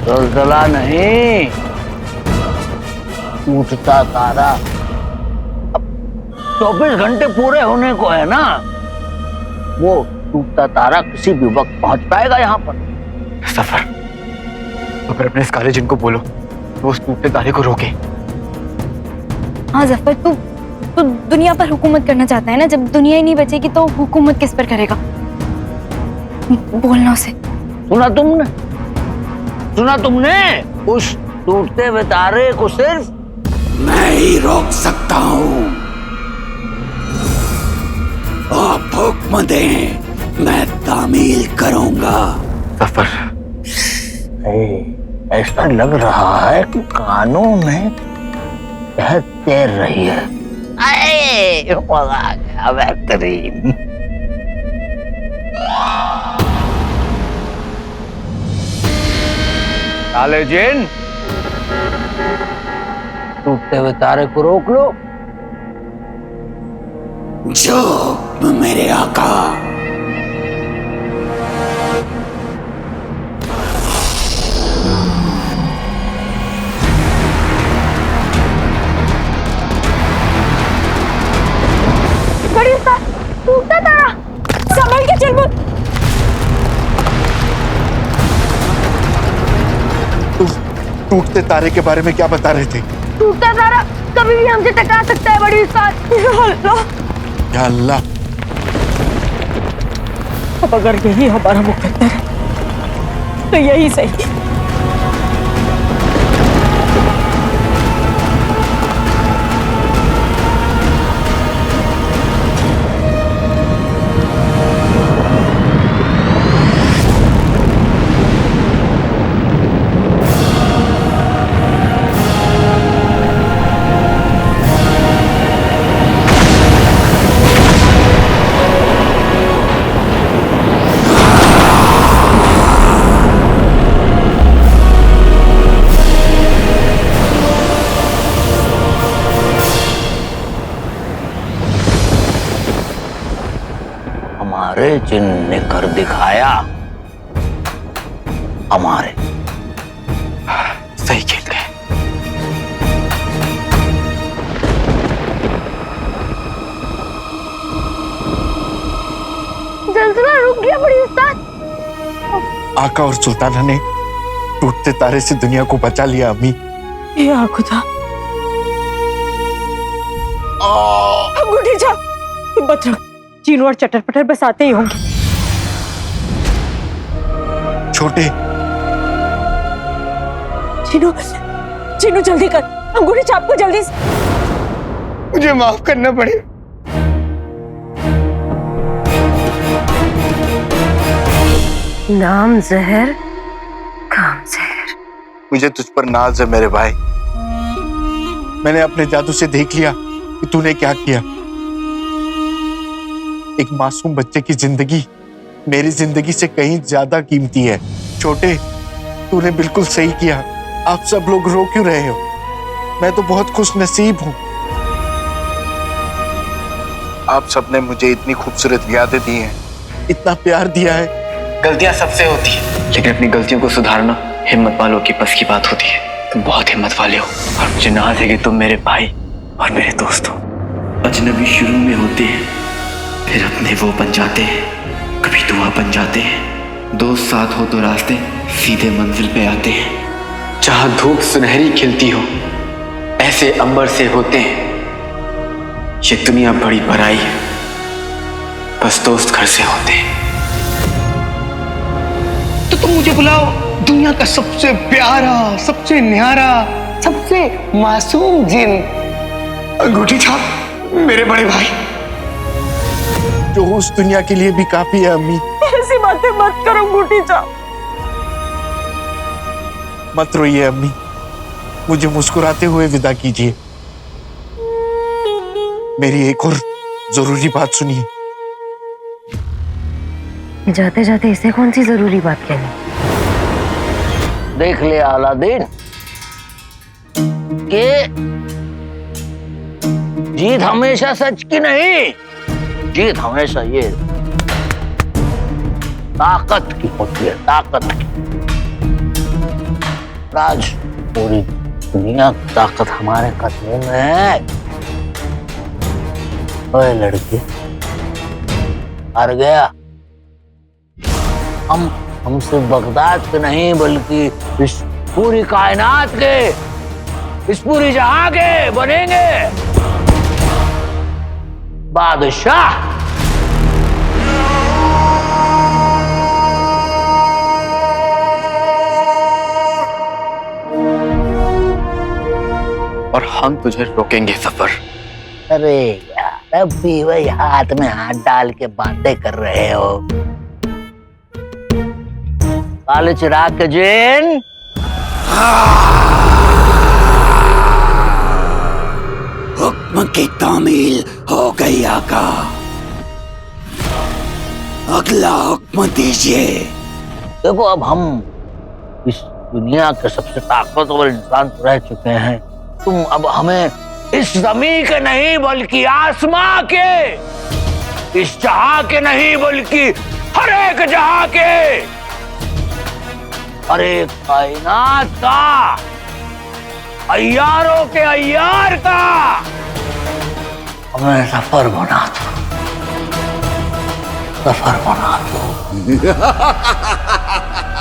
ज़लज़ला नहीं, टूटता तारा। अब 24 घंटे पूरे होने को है ना, वो टूटता तारा किसी भी वक्त पहुंच पाएगा यहाँ पर। सफर, अगर अपने इस काले जिन को बोलो तो उस टूटते तारे को रोके। हाँ जफर, तू दुनिया पर हुकूमत करना चाहता है ना? जब दुनिया ही नहीं बचेगी तो हुकूमत किस पर करेगा? बोलना उसे। सुना तुमने? उस टूटते हुए तारे को सिर्फ मैं ही रोक सकता हूँ। आप हुक्म दें, मैं तामील करूंगा। सफर, ऐसा लग रहा है कि कानों में शहद तैर रही है। मजा आ गया, बेहतरीन। काले जिन, टूटते हुए तारे को रोक लो। जो मेरे आका। बड़ी उस्ताद, टूटता तारा, संभल के चल। टूटते तारे के बारे में क्या बता रहे थे? टूटता तारा कभी भी हमसे टकरा सकता है बड़ी उस्ताद। या अल्लाह, अब अगर यही हमारा मुकद्दर है तो यही सही। हमारे जिन्न ने कर दिखाया। हमारे सही खेल गए। जल्जला रुक गया बड़ी उस्ताद। आका और सुल्ताना ने टूटते तारे से दुनिया को बचा लिया अम्मी। या खुदा, अंगूठी जा, मत रख। चीनू और चटर पटर बस आते ही होंगे। छोटे, चीनू, चीनू जल्दी कर, अंगूठी छाप को जल्दी से। मुझे माफ करना पड़े। नाम जहर, काम जहर। मुझे तुझ पर नाज है मेरे भाई। मैंने अपने जादू से देख लिया कि तूने क्या किया। एक मासूम बच्चे की जिंदगी मेरी जिंदगी से कहीं ज्यादा कीमती है। छोटे, तूने बिल्कुल सही किया। आप सब लोग रो क्यों रहे हो? मैं तो बहुत खुश नसीब हूँ। आप सबने मुझे इतनी खूबसूरत यादें दी हैं, इतना प्यार दिया है। गलतियां सबसे होती है, लेकिन अपनी गलतियों को सुधारना हिम्मत वालों की बस की बात होती है। तुम बहुत हिम्मत वाले हो और मुझे नाज है कि तुम मेरे भाई और मेरे दोस्त हो। अजनबी शुरू में होते हैं, फिर अपने वो बन जाते हैं, कभी दुआ बन जाते हैं। दोस्त साथ हो तो रास्ते सीधे मंजिल पे आते हैं। जहां धूप सुनहरी खिलती हो, ऐसे अंबर से होते हैं। ये दुनिया बड़ी बड़ाई है, बस दोस्त घर से होते हैं। तो तुम मुझे बुलाओ दुनिया का सबसे प्यारा, सबसे न्यारा, सबसे मासूम जिन। अंगूठी छाप मेरे बड़े भाई, जो उस दुनिया के लिए भी काफी है अम्मी। ऐसी बातें मत करो, अंगूठी छाप। मत रोइए अम्मी, मुझे मुस्कुराते हुए विदा कीजिए। मेरी एक और जरूरी बात सुनिए। जाते जाते इसे कौन सी जरूरी बात कहनी? देख ले अलादीन कि जीत हमेशा सच की नहीं, जीत हमेशा ये ताकत की होती है, ताकत की। आज पूरी दुनिया की ताकत हमारे कदमों में है। ओए लड़के, हार गया। हम सिर्फ बगदाद के नहीं बल्कि इस पूरी कायनात के, इस पूरी जहां के बनेंगे बादशाह। और हम तुझे रोकेंगे सफर। अरे यार, अब भी वही हाथ में हाथ डाल के बातें कर रहे हो। काले चिराग के जिन, हुक्म की तामील हो गई आका। अगला हुक्म दीजिए। देखो, अब हम इस दुनिया के सबसे ताकतवर इंसान तो रह चुके हैं। तुम अब हमें इस जमीन के नहीं बल्कि आसमां के, इस जहां के नहीं बल्कि हर एक जहां के, हर एक कायनात का, अय्यारों के अय्यार का हमें सफर बना दो, सफर बना दो।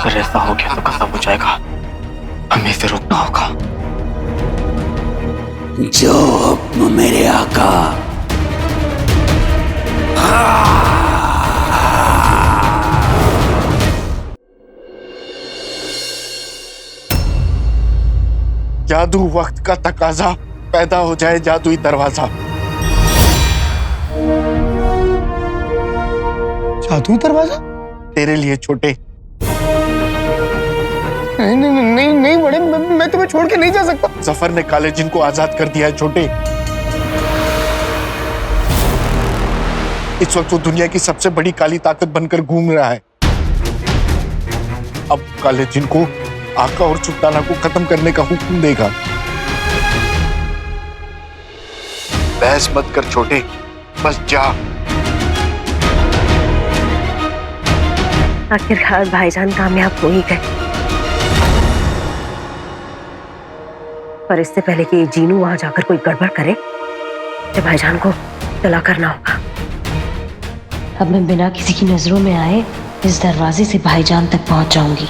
अगर ऐसा हो गया तो कसम हो जाएगा, हमें इसे रोकना होगा। जो हुक्म मेरे आका। जादू वक्त का तकाजा, पैदा हो जाए जादुई दरवाजा। जादुई दरवाजा? तेरे लिए छोटे। नहीं नहीं नहीं नहीं बड़े, मैं तुम्हें छोड़ के नहीं जा सकता। जफर ने काले जिन को आजाद कर दिया है छोटे। इस वक्त वो दुनिया की सबसे बड़ी काली ताकत बनकर घूम रहा है। अब काले जिन को आका और सुल्ताना को खत्म करने का हुक्म देगा। बहस मत कर छोटे, बस जा। आखिरकार भाईजान कामयाब हो ही गए, पर इससे पहले कि जीनू वहां जाकर कोई गड़बड़ करे, तो भाईजान को तला करना होगा। अब मैं बिना किसी की नजरों में आए इस दरवाजे से भाईजान तक पहुंच जाऊंगी।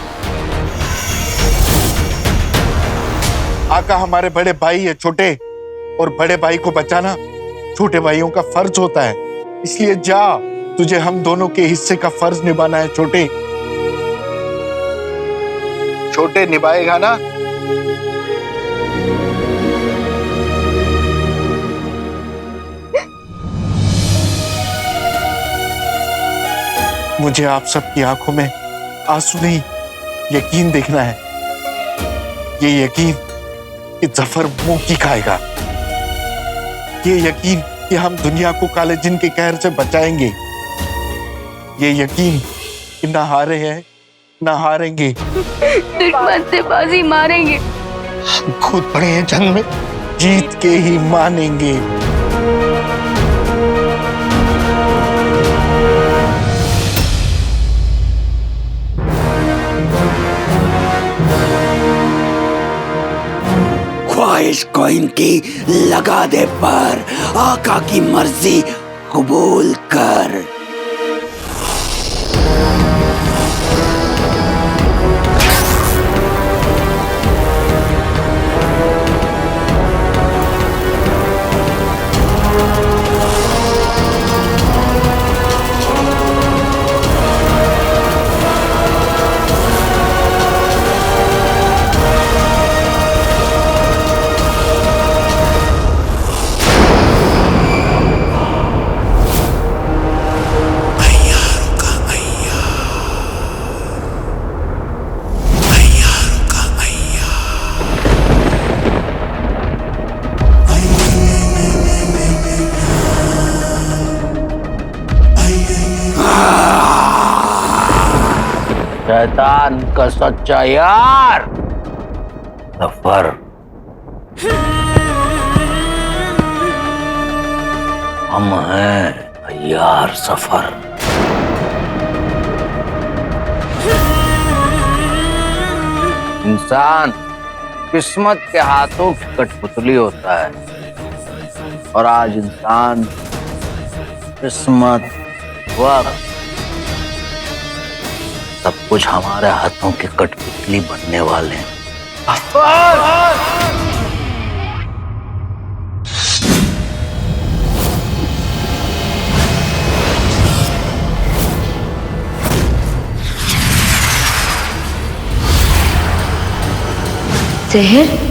आका हमारे बड़े भाई है छोटे, और बड़े भाई को बचाना छोटे भाइयों का फर्ज होता है। इसलिए जा, तुझे हम दोनों के हिस्से का फर्ज निभाना है छोटे। छोटे निभाएगा ना? मुझे आप सबकी आंखों में आंसू नहीं, यकीन देखना है। ये यकीन कि जफर मुंह की खाएगा, ये यकीन कि हम दुनिया को काले जिन के कहर से बचाएंगे, ये यकीन कि ना हारे हैं ना हारेंगे, दुश्मन से बाजी मारेंगे, खुद पड़े हैं जंग में, जीत के ही मानेंगे। ख्वाहिश को इनकी लगा दे पर आका की मर्जी कबूल कर। शैतान का सच्चा यार जफर। हम हैं यार सफर। इंसान किस्मत के हाथों की कठपुतली होता है, और आज इंसान किस्मत वक्त सब कुछ हमारे हाथों की कठपुतली बनने वाले हैं। जहर?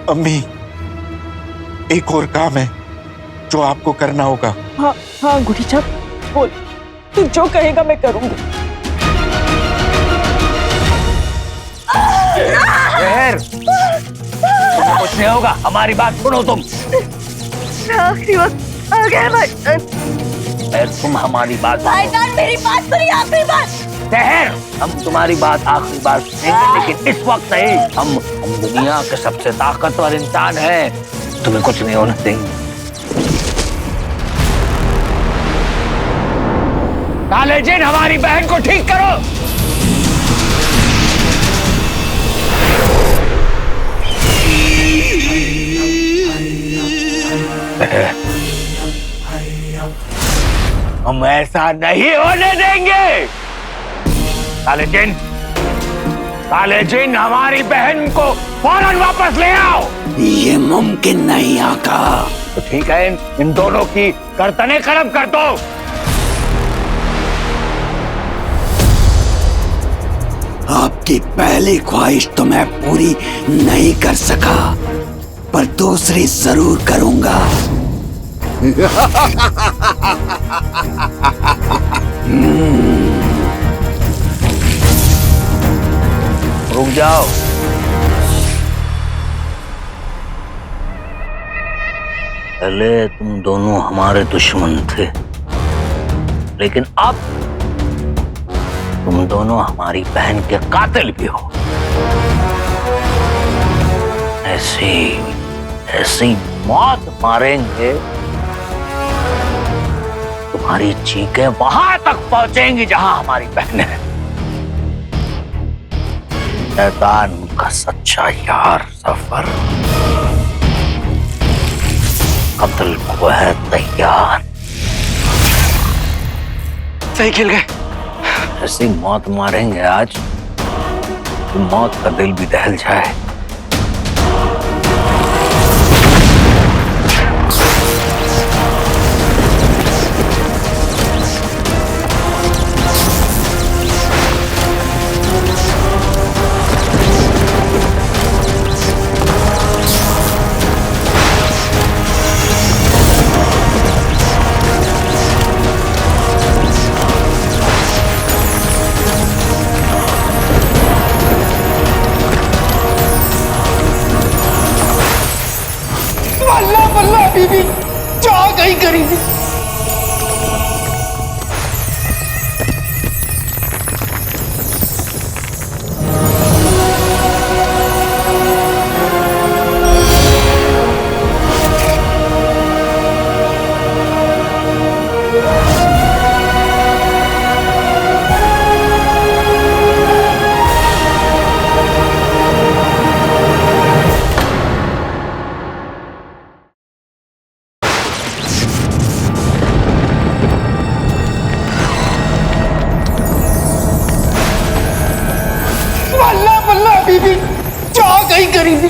अम्मी, एक और काम है जो आपको करना होगा। हाँ हाँ गुड़ीजा, बोल, तू जो कहेगा मैं करूंगी। तुम्हें कुछ नहीं होगा, हमारी बात सुनो तुम। आखिरी वक्त आ गया भाई। तुम हमारी बात भाईजान मेरी बात सुनिए, आखिरी बात। शहर, हम तुम्हारी बात आखिरी बार सुनेंगे, लेकिन इस वक्त नहीं। हम दुनिया के सबसे ताकतवर इंसान हैं, तुम्हें कुछ नहीं होने देंगे। काले जिन, हमारी बहन को ठीक करो। हम ऐसा नहीं होने देंगे। काले जिन, हमारी बहन को फौरन वापस ले आओ। ये मुमकिन नहीं आका। तो ठीक है, इन दोनों की गर्दनें खत्म कर दो। आपकी पहली ख्वाहिश तो मैं पूरी नहीं कर सका, पर दूसरी जरूर करूंगा। रुक जाओ। पहले तुम दोनों हमारे दुश्मन थे, लेकिन अब तुम दोनों हमारी बहन के कातिल भी हो। ऐसी मौत मारेंगे, तुम्हारी चीखें वहां तक पहुंचेंगी जहां हमारी बहन है। शैतान का सच्चा यार सफर कत्ल को है तैयार। सही खेल गए। ऐसी मौत मारेंगे आज कि मौत का दिल भी दहल जाए। बीबी जा गई गरीबी। बीबी जा गई गरीबी।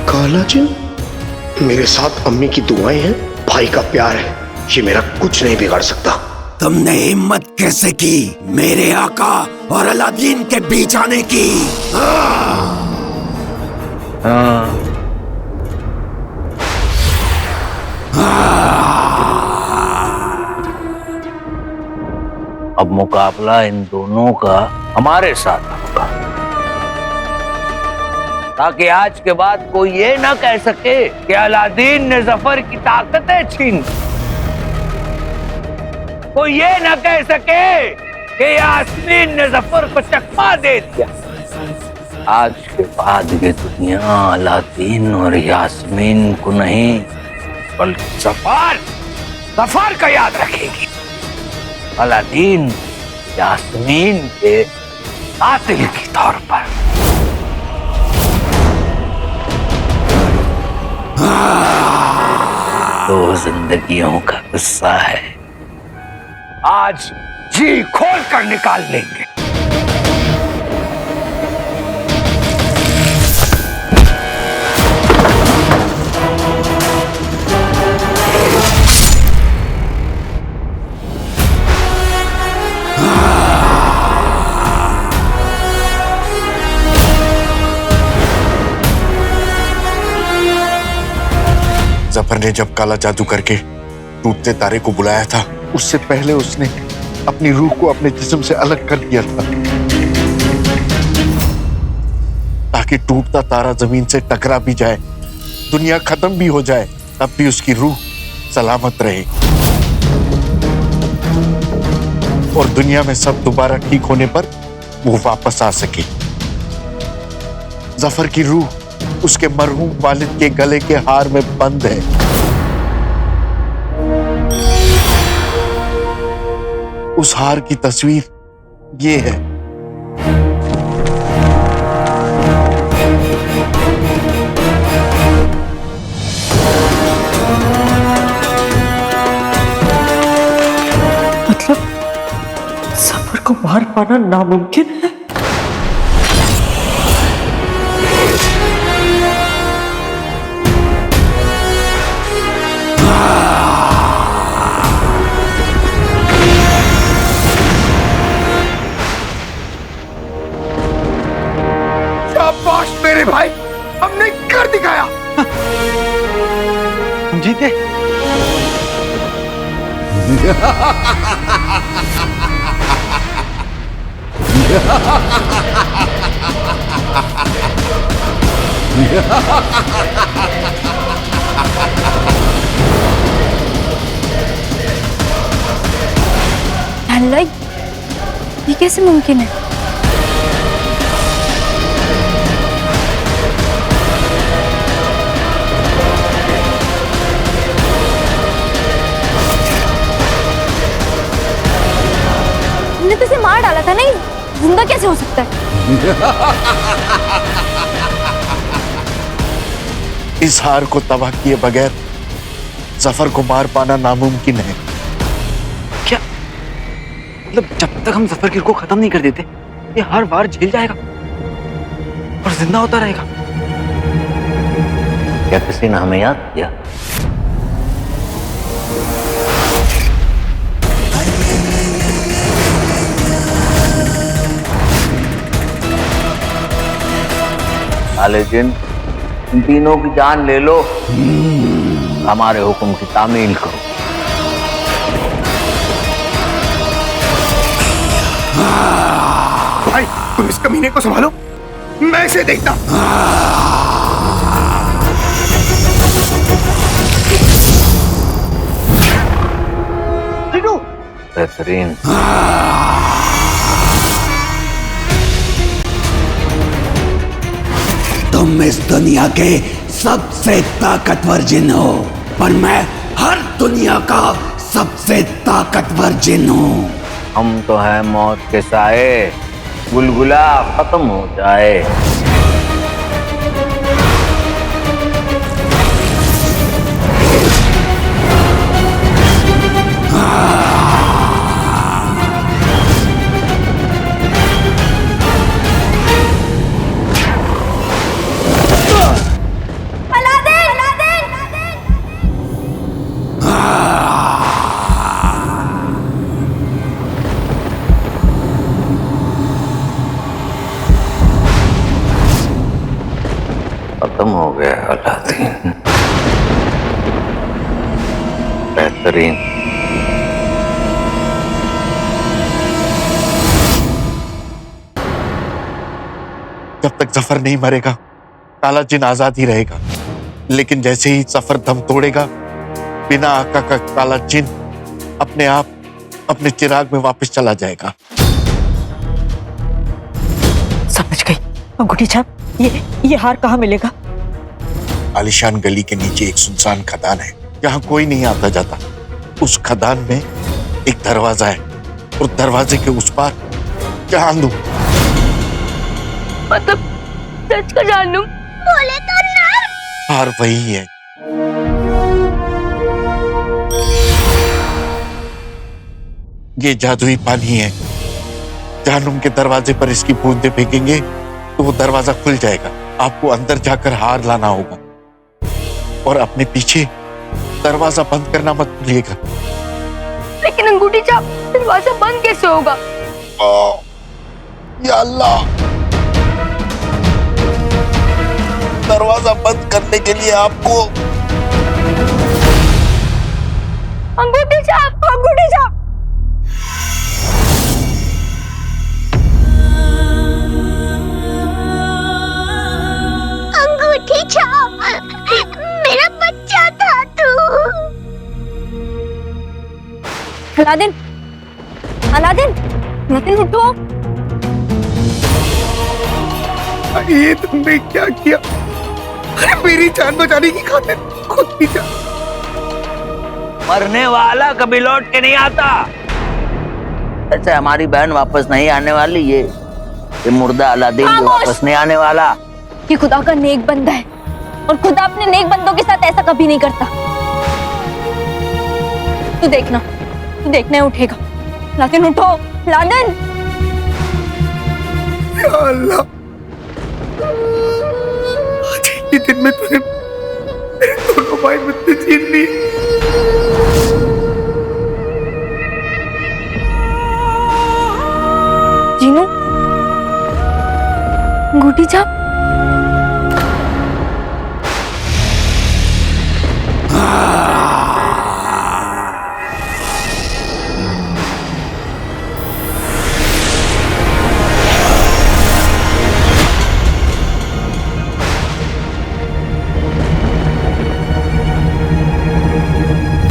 काला जिन, मेरे साथ अम्मी की दुआएं हैं, भाई का प्यार है, ये मेरा कुछ नहीं बिगाड़ सकता। तुमने हिम्मत कैसे की मेरे आका और अलादीन के बीच आने की? अब मुकाबला इन दोनों का हमारे साथ होगा, ताकि आज के बाद कोई ये ना कह सके कि अलादीन ने जफर की ताकतें छीन, कोई ये ना कह सके कि यास्मीन ने जफर को चकमा दे दिया। आज के बाद ये दुनिया अलादीन और यास्मीन को नहीं, बल्कि जफर का याद रखेगी। अलादीन यास्मीन के कातिल के तौर पर। दो जिंदगियों का गुस्सा है, आज जी खोल कर निकाल लेंगे। जफर ने जब काला जादू करके टूटते तारे को बुलाया था, उससे पहले उसने अपनी रूह को अपने जिस्म से अलग कर दिया था, ताकि टूटता तारा जमीन से टकरा भी जाए दुनिया खत्म भी हो जाए तब भी उसकी रूह सलामत रहे और दुनिया में सब दोबारा ठीक होने पर वो वापस आ सके। जफर की रूह उसके मरहूम वालिद के गले के हार में बंद है। उस हार की तस्वीर ये है। मतलब सफर को मार पाना नामुमकिन है। शाबाश मेरे भाई, हमने कर दिखाया। हम जीते। अल्लाह, ये कैसे मुमकिन है? हमने तो इसे मार डाला था, नहीं जिंदा कैसे हो सकता है? इस हार को तबाह किए बगैर जफर को मार पाना नामुमकिन है। क्या मतलब जब तक हम जफर की रूह को खत्म नहीं कर देते ये हर बार झेल जाएगा और जिंदा होता रहेगा? क्या किसी ने हमें याद किया? काले जिन, इन तीनों की जान ले लो, हमारे हुक्म की तामील करो। भाई तुम इस कमीने को संभालो, मैं इसे देखता। बेहतरीन। तुम इस दुनिया के सबसे ताकतवर जिन हो, पर मैं हर दुनिया का सबसे ताकतवर जिन हूँ। हम तो हैं मौत के साए, गुलगुला खत्म हो जाए। खत्म हो गया अलादीन। बेहतरीन। जब तक जफर नहीं मरेगा काला जिन आजाद ही रहेगा, लेकिन जैसे ही जफर दम तोड़ेगा बिना आका का काला जिन अपने आप अपने चिराग में वापस चला जाएगा। समझ गई। अंगूठी छाप, ये हार कहाँ मिलेगा? आलिशान गली के नीचे एक सुनसान खदान है, यहाँ कोई नहीं आता जाता। उस खदान में एक दरवाजा है और दरवाजे के उस पार जान दूं। मतलब सच का जान दूं? बोले तो ना। हार वही है। ये जादुई पानी है। जहन्नुम के दरवाजे पर इसकी बूंदें फेंकेंगे तो वो दरवाजा खुल जाएगा। आपको अंदर जाकर हार लाना होगा और अपने पीछे दरवाजा बंद करना मत भूलिएगा। लेकिन अंगूठी छाप, दरवाजा बंद कैसे होगा? या अल्लाह, दरवाजा बंद करने के लिए आपको अंगूठी छाप, अंगूठी छाप। अंगूठी छाप, अलादीन, अलादीन, अलादीन उठो। ये तुमने क्या किया? अरे मेरी जान बचाने की खातिर खुद की जान। मरने वाला कभी लौट के नहीं आता। ऐसे हमारी बहन वापस नहीं आने वाली। ये मुर्दा अलादीन भी वापस नहीं आने वाला। ये खुदा का नेक बंदा है और खुदा अपने नेक बंदों के साथ ऐसा कभी नहीं करता। तू देखना उठेगा। अलादीन उठो, अलादीन। या अल्लाह, आज के दिन में तूने मेरे दोनों भाई मुझसे छीन लिए। जीनू, अंगूठी छाप।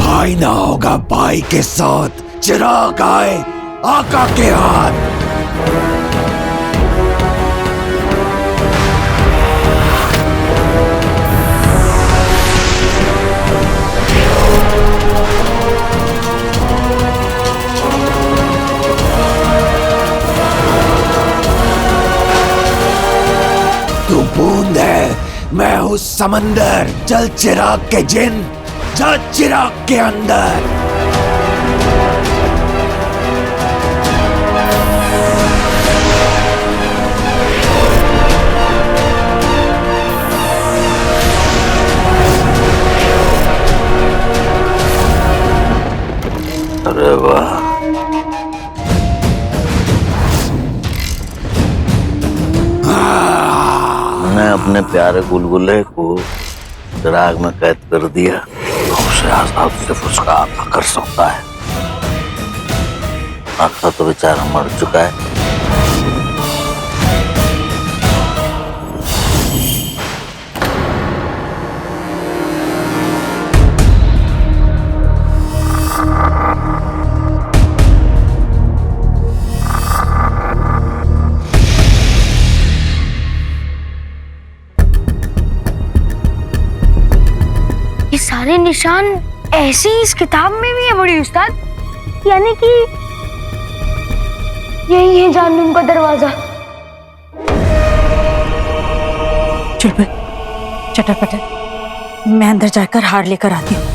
भाई ना होगा भाई के साथ, चिराग आए आका के हाथ। तू बूंद है, मैं हूँ समंदर। चल चिराग के जिन, जा चिराग के अंदर। अरे वाह, मैंने अपने प्यारे गुलगुले को चिराग में कैद कर दिया। उसे आजाद सिर्फ उसका आका कर सकता है। आका तो बेचारा मर चुका है। ये सारे निशान ऐसे ही इस किताब में भी है बड़ी उस्ताद? यानी कि यही है जहन्नुम का दरवाजा। चुलबुल, चटर पटर, मैं अंदर जाकर हार लेकर आती हूँ।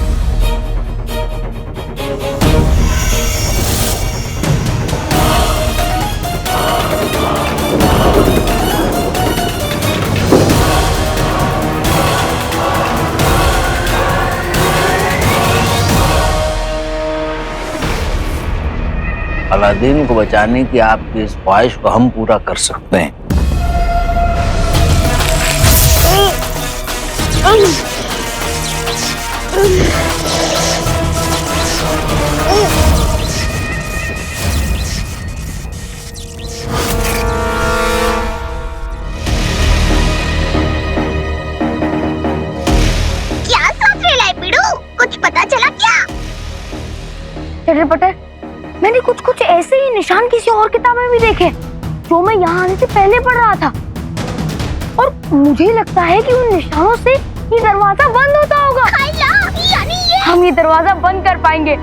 अलादीन को बचाने की आपकी इस ख्वाहिश को हम पूरा कर सकते हैं। क्या सोच रहे लाई बिड़ू? कुछ पता चला क्या? चटर पटर, मैंने कुछ कुछ ऐसे ही निशान किसी और किताब में भी देखे जो मैं यहाँ आने से पहले पढ़ रहा था। और मुझे लगता है कि उन निशानों से ये दरवाजा बंद होता होगा। यानी ये हम ये दरवाजा बंद कर पाएंगे।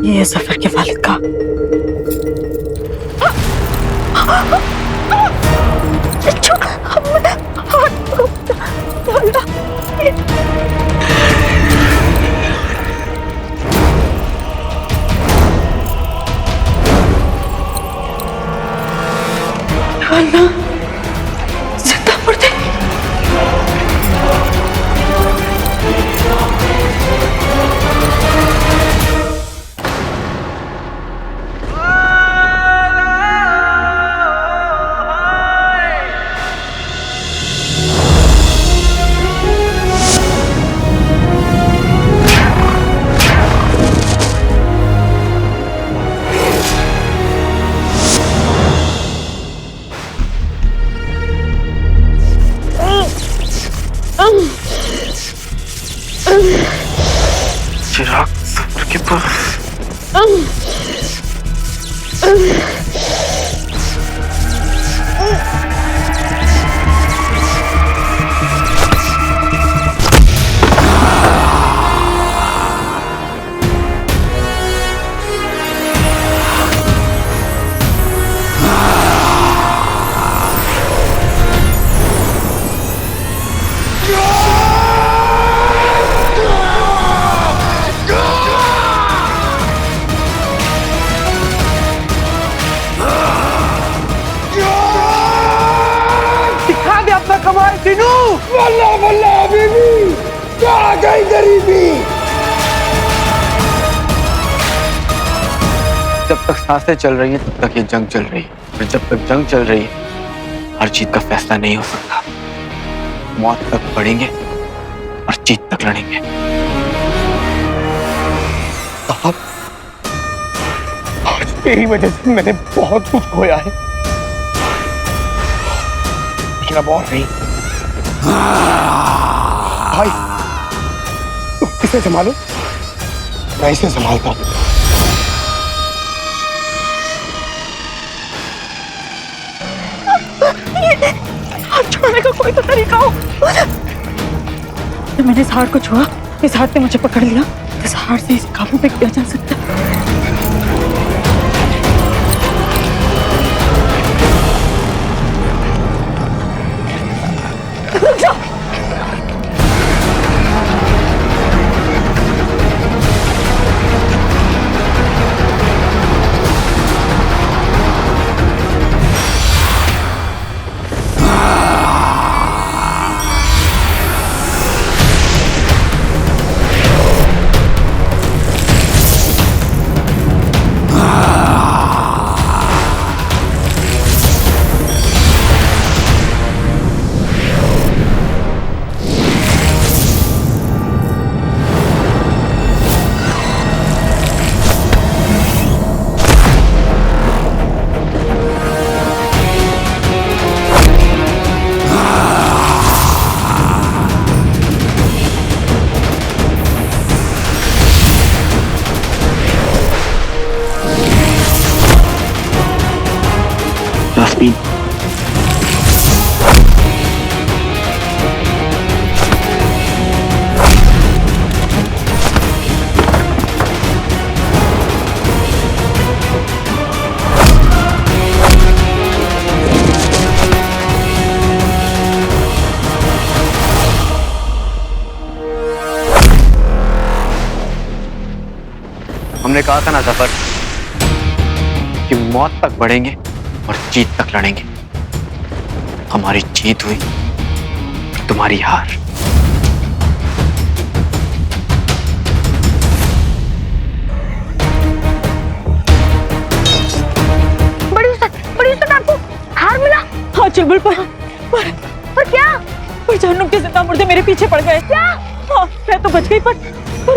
ये है सफर के वालिद का। जिंदा मुर्दे। चिराग सब्र के पास। दिखा दे अपना कमाल दिनू। वल्ला वल्ला बीबी, क्या आ गई गरीबी। जब तक सांसें चल रही हैं तब तक ये जंग चल रही है, और जब तक जंग चल रही है हर जीत का फैसला नहीं हो सकता। मौत तक बढ़ेंगे और जीत तक लड़ेंगे। साहब, आज तेरी वजह से मैंने बहुत कुछ खोया है, लेकिन अब और नहीं। भाई, तुम इसे संभालो, मैं इसे संभालता हूं। हाथ छोड़ने का कोई तो तरीका हो। जब मैंने इस हार को छुआ, इस हाथ ने मुझे पकड़ लिया, इस हार से इस काबू में किया जा सकता है। रुक जाओ। यास्मीन, हमने कहा था ना जफर कि मौत तक बढ़ेंगे और जीत तक लड़ेंगे। हमारी जीत हुई और तुम्हारी हार। बड़ी उस्ताद, आपको हार मिला? हाँ चुलबुल, पर क्या? पर जहन्नुम के जिंदा मुर्दे मेरे पीछे पड़ गए। क्या? हाँ, मैं तो बच गई, पर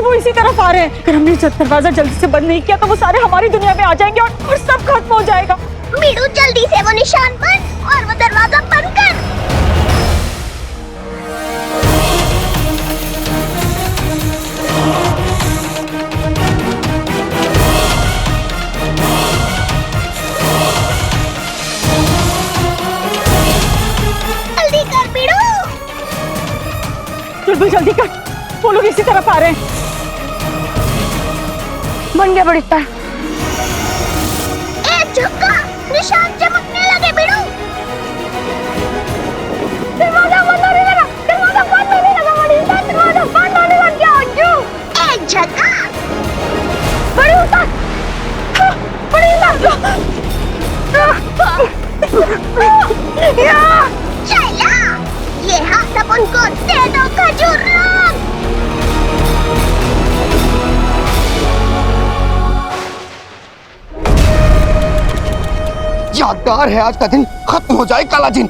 वो इसी तरफ आ रहे हैं। अगर हमने दरवाजा जल्दी से बंद नहीं किया तो वो सारे हमारी दुनिया में आ जाएंगे और सब खत्म हो जाएगा। बीड़ू, जल्दी से वो निशान बन और वो दरवाजा बंद कर। जल्दी कर बीड़ू। चुलबुल जल्दी कर, वो लोग इसी तरफ आ रहे हैं। बन गया बड़ी उस्ताद। झुका, निशान चमकने लगे बीड़ू। दरवाजा बंद होने लगा, दरवाजा बंद होने लगा बड़ी उस्ताद, दरवाजा बंद होने लग गया। एक झटका। बड़ी उस्ताद, बड़ी उस्ताद। चला, ये हाथ अब उनको दे दो खजूर रंग। यादगार है, आज का दिन खत्म हो जाए काला जिन।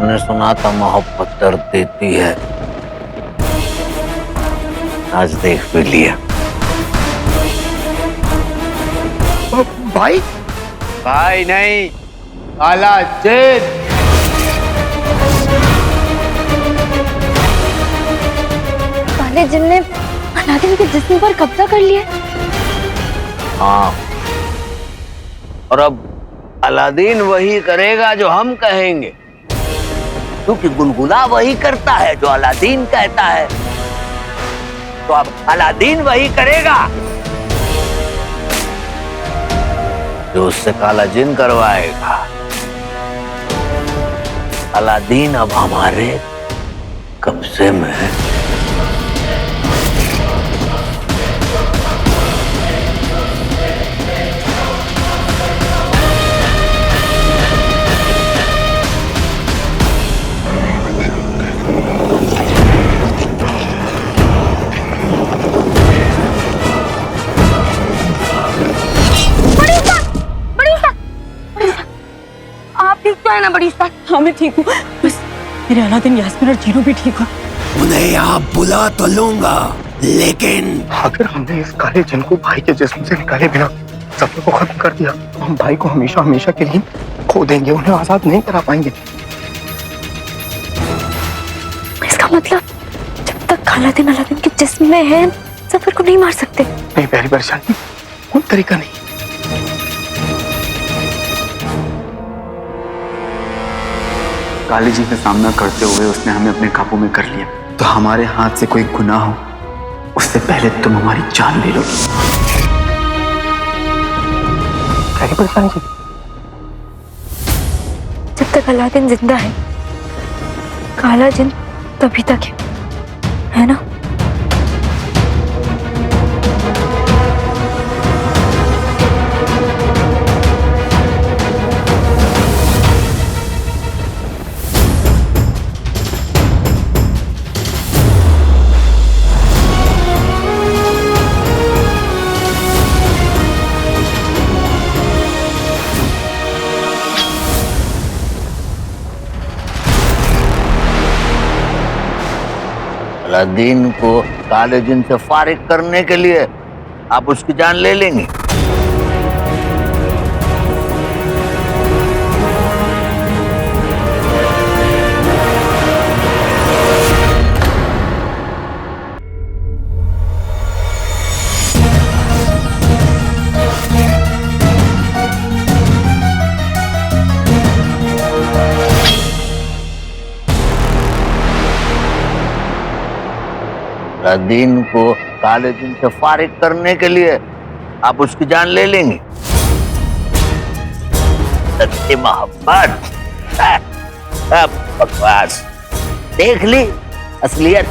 हमने सुना था मोहब्बत दर्द देती है, आज देख भी लिया। भाई भाई नहीं, काला जिन। काले जिन ने अलादीन के जिस्म पर कब्जा कर लिया। हाँ, और अब अलादीन वही करेगा जो हम कहेंगे, क्योंकि गुलगुला वही करता है जो अलादीन कहता है। तो अब अलादीन वही करेगा जो उससे काला जिन करवाएगा। अलादीन अब हमारे कब्जे में है। है ना बड़ी उस्ताद? हाँ मैं ठीक हूँ, बस मेरे अलादीन, यास्मीन और जीनू भी ठीक हो। उन्हें यहाँ बुला तो लूंगा, लेकिन अगर हमने इस काले जिन को भाई के जिस्म से निकाले बिना सफर को खत्म कर दिया तो हम भाई को हमेशा हमेशा के लिए खो देंगे, उन्हें आजाद नहीं करा पाएंगे। इसका मतलब जब तक अलादीन के जिस्म में है, सफर को नहीं मार सकते। नहीं, पहली परेशानी कोई तरीका नहीं। काली जी का सामना करते हुए उसने हमें अपने काबू में कर लिया, तो हमारे हाथ से कोई गुनाह हो उससे पहले तुम हमारी जान ले लोगी। क्या परेशानी जी? जब तक अलादीन जिंदा है, काला जिन तभी तक है ना? अलादीन को काले जिन से फारिग करने के लिए आप उसकी जान ले लेंगे। अलादीन को काले जिन से फारिग करने के लिए आप उसकी जान ले लेंगे। सच्ची मोहब्बत, बकवास। देख ली असलियत।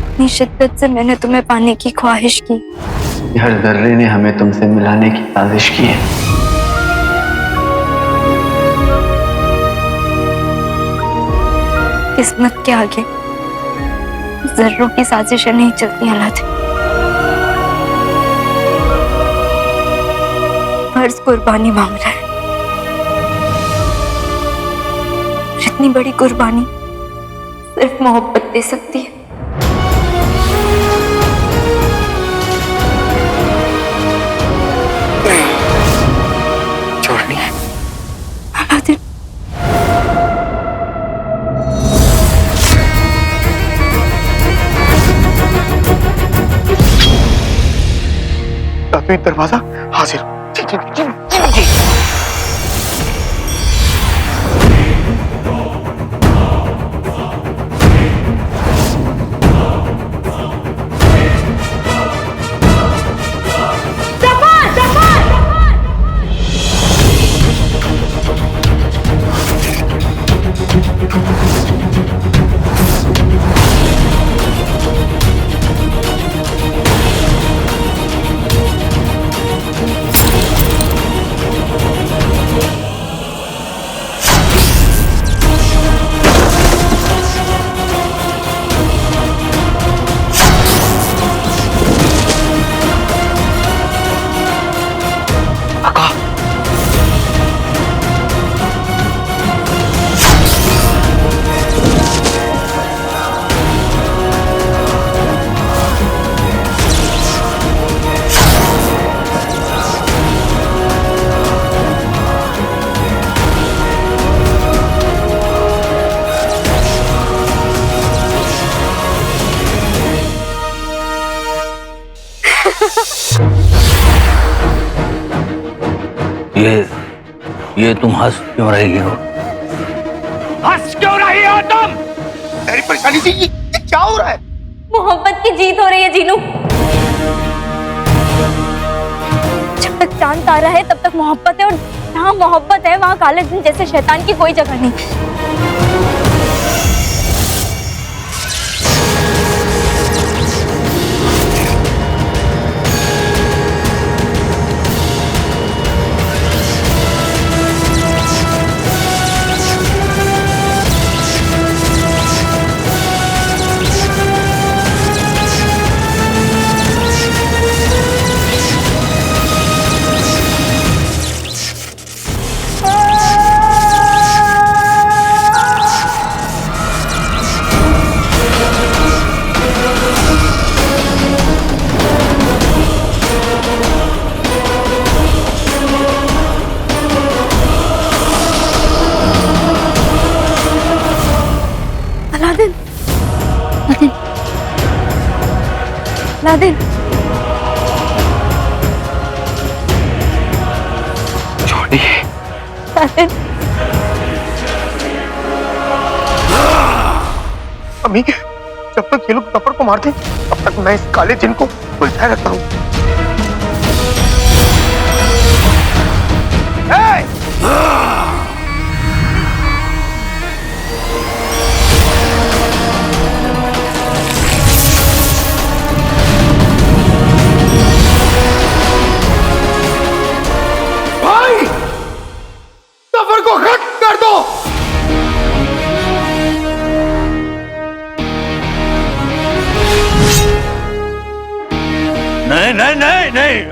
इतनी शिद्दत से मैंने तुम्हें पाने की ख्वाहिश की, हर दर्रे ने हमें तुमसे मिलाने की साजिश की है। किस्मत के आगे जर्रों की साजिशें नहीं चलती अलादीन। फर्ज कुर्बानी मांग रहा है, इतनी बड़ी कुर्बानी सिर्फ मोहब्बत दे सकती है। छोड़नी है अलादीन। दरवाजा हाजिर। जी जी जी जी जी। ये तुम हंस क्यों रही हो? हंस क्यों रही हो तुम? तेरी परेशानी थी, ये क्या हो रहा है? मोहब्बत की जीत हो रही है जीनू। जब तक चांद तारा है तब तक मोहब्बत है, और जहाँ मोहब्बत है वहाँ काले दिन जैसे शैतान की कोई जगह नहीं। अलादीन, अलादीन, छोड़ी। अलादीन। अम्मी, जब तक ये लोग जफर को मारते तब तक मैं इस काले जिन को उलझाए रखता हूँ। भाई, जफर को खत्म कर दो। नहीं नहीं नहीं नहीं,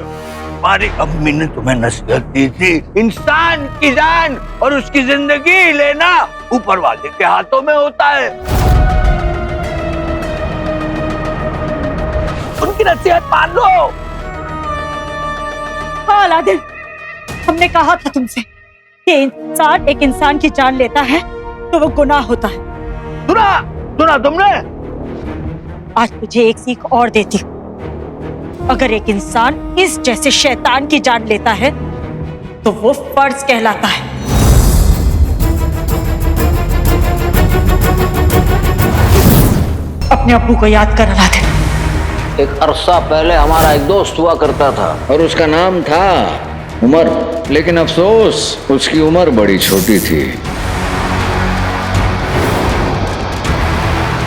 हमारी अम्मी ने तुम्हें नसीहत दी थी, इंसान की जान और उसकी जिंदगी लेना ऊपर वाले के हाथों में होता है। उनकी नसीहत मान लो। हाँ अलादीन, हमने कहा था तुमसे कि इंसान एक इंसान की जान लेता है तो वो गुनाह होता है। सुना सुना तुमने? आज तुझे एक सीख और देती हूँ। अगर एक इंसान इस जैसे शैतान की जान लेता है तो वो फर्ज कहलाता है। अपने अब्बू को याद कर अलादीन। एक अरसा पहले हमारा एक दोस्त हुआ करता था और उसका नाम था उमर, लेकिन अफसोस उसकी उम्र बड़ी छोटी थी।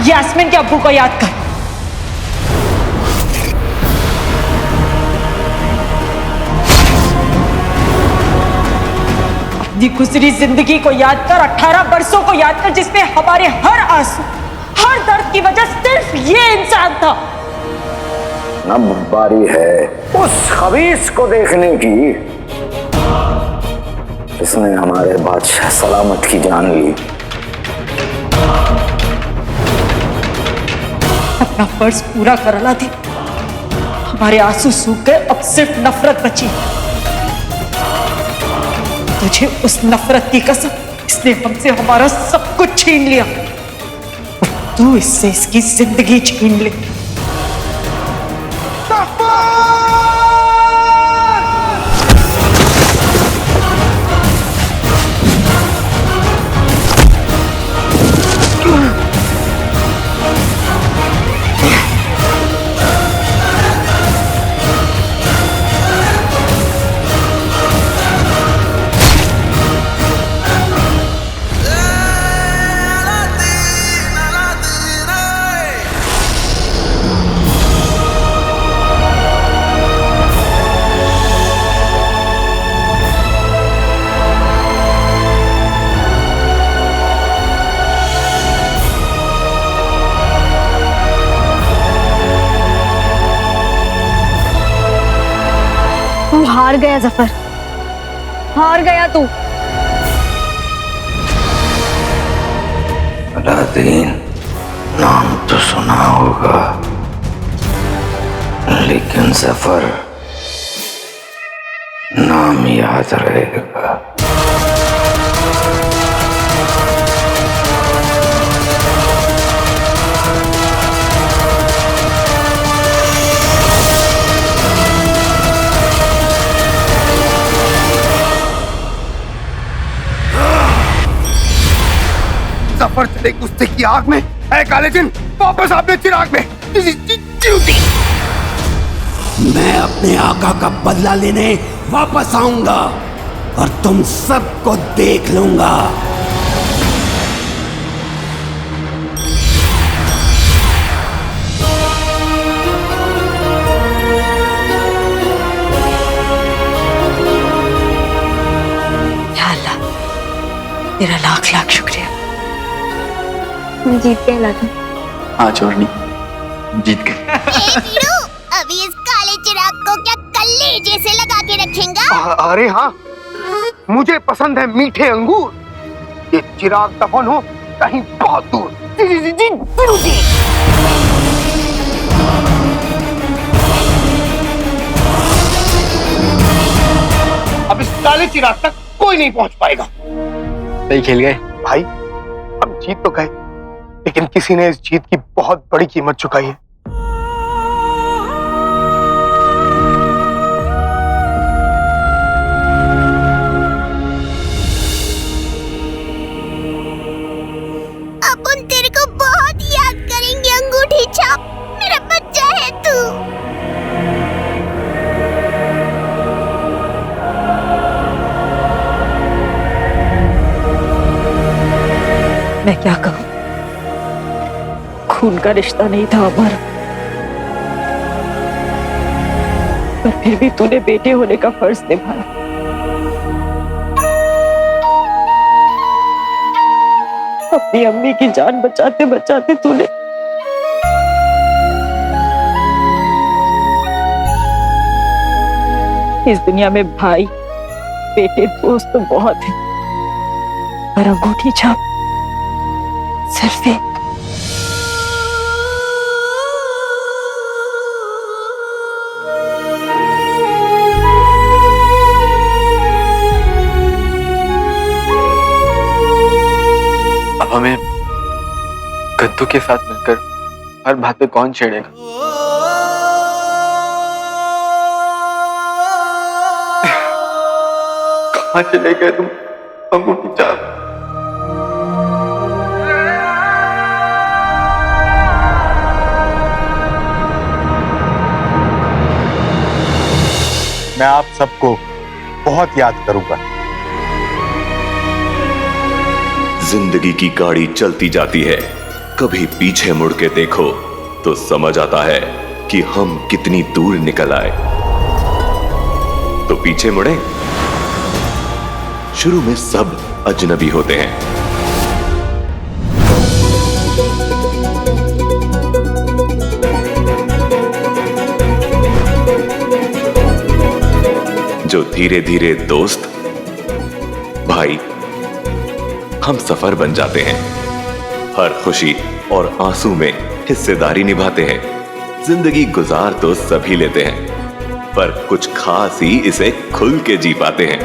यास्मीन के अब्बू को याद कर। अपनी गुजरी जिंदगी को याद कर, 18 बरसों को याद कर जिसमें हमारे हर आंसू, हर दर्द की वजह सिर्फ ये इंसान था। अब बारी है उस खबीस को देखने की जिसने हमारे बादशाह सलामत की जान ली। अपना फर्ज पूरा कर अलादीन। हमारे आंसू सूख गए, अब सिर्फ नफरत बची। तुझे उस नफरत की कसम, इसने हमसे हमारा सब कुछ छीन लिया, तू इससे इसकी जिंदगी छीन ले। तू हार गया जफर, हार गया तू। अलादीन नाम तो सुना होगा, लेकिन जफर नाम याद रहेगा। सफर चले गुस्से की आग में। ऐ काले जिन, वापस अपने चिराग में। मैं अपने आका का बदला लेने वापस आऊंगा और तुम सबको देख लूंगा। या अल्लाह, तेरा लाख लाख शुक्रिया। मैं जीत गया अलादीन। हाँ चोरनी, जीत गए। बीड़ू, अभी इस काले चिराग को क्या कल्ले जैसे लगा के रखेगा? अरे हाँ, मुझे पसंद है मीठे अंगूर। ये चिराग दफन हो कहीं बहुत दूर। जी जी जी जी बिल्कुल जी। अब इस काले चिराग तक कोई नहीं पहुंच पाएगा। सही खेल गए भाई, हम जीत तो गए, लेकिन किसी ने इस जीत की बहुत बड़ी कीमत चुकाई है। अपन तेरे को बहुत याद करेंगे अंगूठी छाप, मेरा बच्चा है तू। मैं क्या कहूँ, खून का रिश्ता नहीं था हमारा, पर फिर भी तूने बेटे होने का फर्ज निभाया। अपनी अम्मी की जान बचाते बचाते तूने इस दुनिया में भाई बेटे दोस्त तो बहुत हैं, पर अंगूठी छाप सिर्फ एक। अब हमें गद्दू के साथ मिलकर हर बात पे कौन छेड़ेगा? कहाँ चले गए तुम अंगूठी छाप? मैं आप सबको बहुत याद करूंगा। जिंदगी की गाड़ी चलती जाती है, कभी पीछे मुड़ के देखो तो समझ आता है कि हम कितनी दूर निकल आए। तो पीछे मुड़े। शुरू में सब अजनबी होते हैं, जो धीरे धीरे दोस्त, भाई, हम सफर बन जाते हैं। हर खुशी और आंसू में हिस्सेदारी निभाते हैं। जिंदगी गुजार तो सभी लेते हैं, पर कुछ खास ही इसे खुल के जी पाते हैं।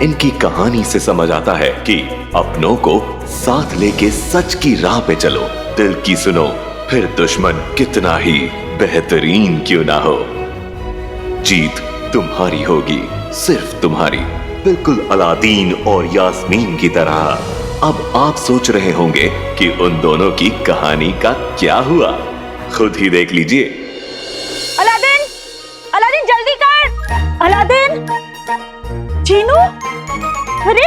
इनकी कहानी से समझ आता है कि अपनों को साथ लेके सच की राह पे चलो। दिल की सुनो, फिर दुश्मन कितना ही बेहतरीन क्यों ना हो, जीत तुम्हारी होगी, सिर्फ तुम्हारी। बिल्कुल अलादीन और यास्मीन की तरह। अब आप सोच रहे होंगे कि उन दोनों की कहानी का क्या हुआ, खुद ही देख लीजिए। अलादीन, अलादीन जल्दी कर। अलादीन, चीनू, अरे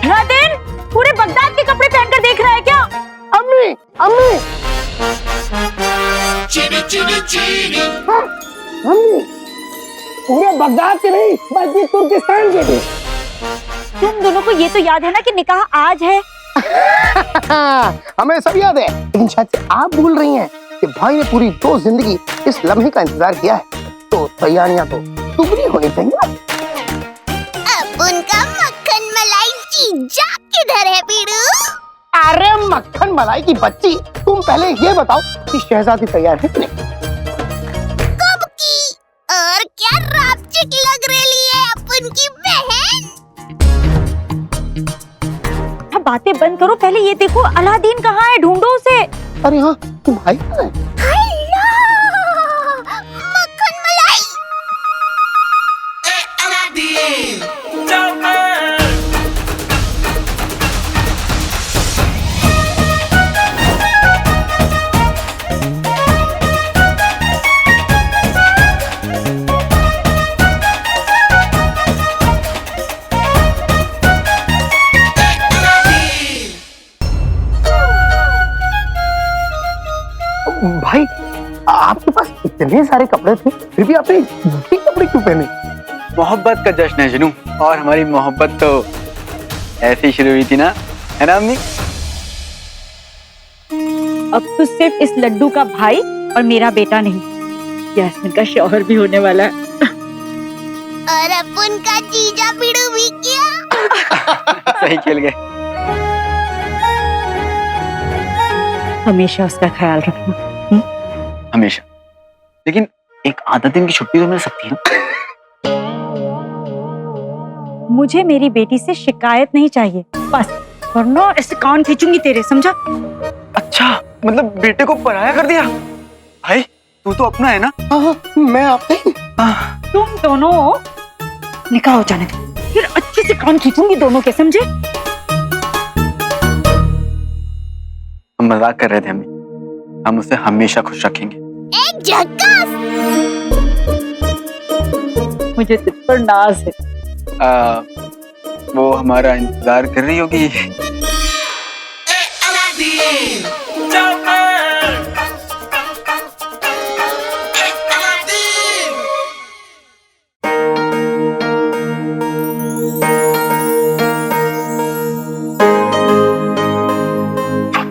अलादीन पूरे बगदाद के कपड़े पहनकर देख रहा है क्या? अम्मी, अम्मी, चीनी चीनी चीनी। अम्मी, पूरे बगदाद के नहीं बल्कि तुर्किस्तान के भी। तुम दोनों को ये तो याद है ना कि निकाह आज है। हमें सब याद है, लेकिन शायद से आप भूल रही हैं कि भाई ने पूरी 2 जिंदगी इस लम्हे का इंतजार किया है, तो तैयारियां तो दुगनी होनी चाहिए ना। अब उनका मक्खन मलाई जीजा किधर है बीड़ू? अरे मक्खन मलाई की बच्ची, तुम पहले ये बताओ कि शहजादी तैयार है कि नहीं? कब की? और क्या रापचिक लग रही है अपन की बहन। अब बातें बंद करो, पहले ये देखो अलादीन कहाँ है, ढूंढो उसे। अरे हाँ, तुम भाई कहाँ है? मक्खन मलाई। अलादीन भाई आपके पास इतने सारे कपड़े थे फिर भी आपने ये कपड़े क्यों पहने? मोहब्बत का जश्न है जनू, और हमारी मोहब्बत तो ऐसी शुरू हुई थी ना, है ना अम्मी? अब तो सिर्फ इस लड्डू का भाई और मेरा बेटा नहीं, यास्मीन का शौहर भी होने वाला है। और अपन का जीजा बिड़ू भी क्या? सही खेल गए। हमेशा उसका ख्याल रखना। हमेशा। लेकिन एक आधा दिन की छुट्टी तो मिल सकती है ना? मुझे मेरी बेटी से शिकायत नहीं चाहिए बस, वरना ऐसे कान खींचूंगी तेरे, समझा? अच्छा, मतलब बेटे को पराया कर दिया? भाई तू तो अपना है ना? हाँ, मैं आपका ही। तुम दोनों निकाह हो जाने दो, फिर अच्छे से कान खींचूंगी दोनों के, समझे? हम मजाक कर रहे थे अम्मी, हम उसे हमेशा खुश रखेंगे। एक झक्कास। मुझे तुझ पर नाज है। वो हमारा इंतजार कर रही होगी।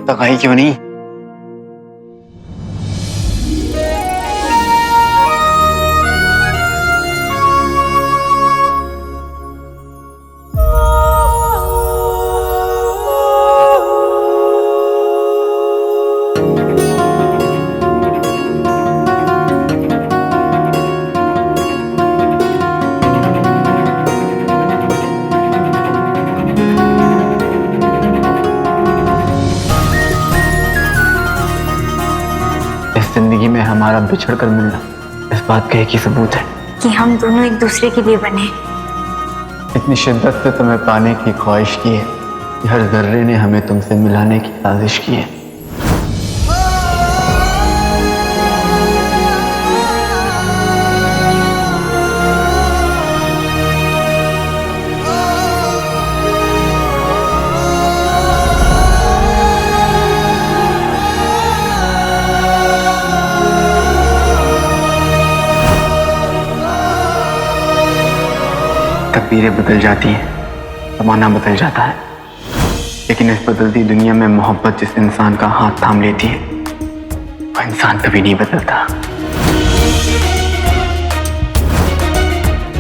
तक आई क्यों नहीं? जिंदगी में हमारा बिछड़ कर मिलना इस बात का एक ही सबूत है कि हम दोनों एक दूसरे के लिए बने। इतनी शिद्दत से तुम्हें पाने की ख्वाहिश की है कि हर जर्रे ने हमें तुमसे मिलाने की साजिश की है। तकदीरें बदल जाती हैं, ज़माना बदल जाता है, लेकिन इस बदलती दुनिया में मोहब्बत जिस इंसान का हाथ थाम लेती है वो इंसान कभी नहीं बदलता।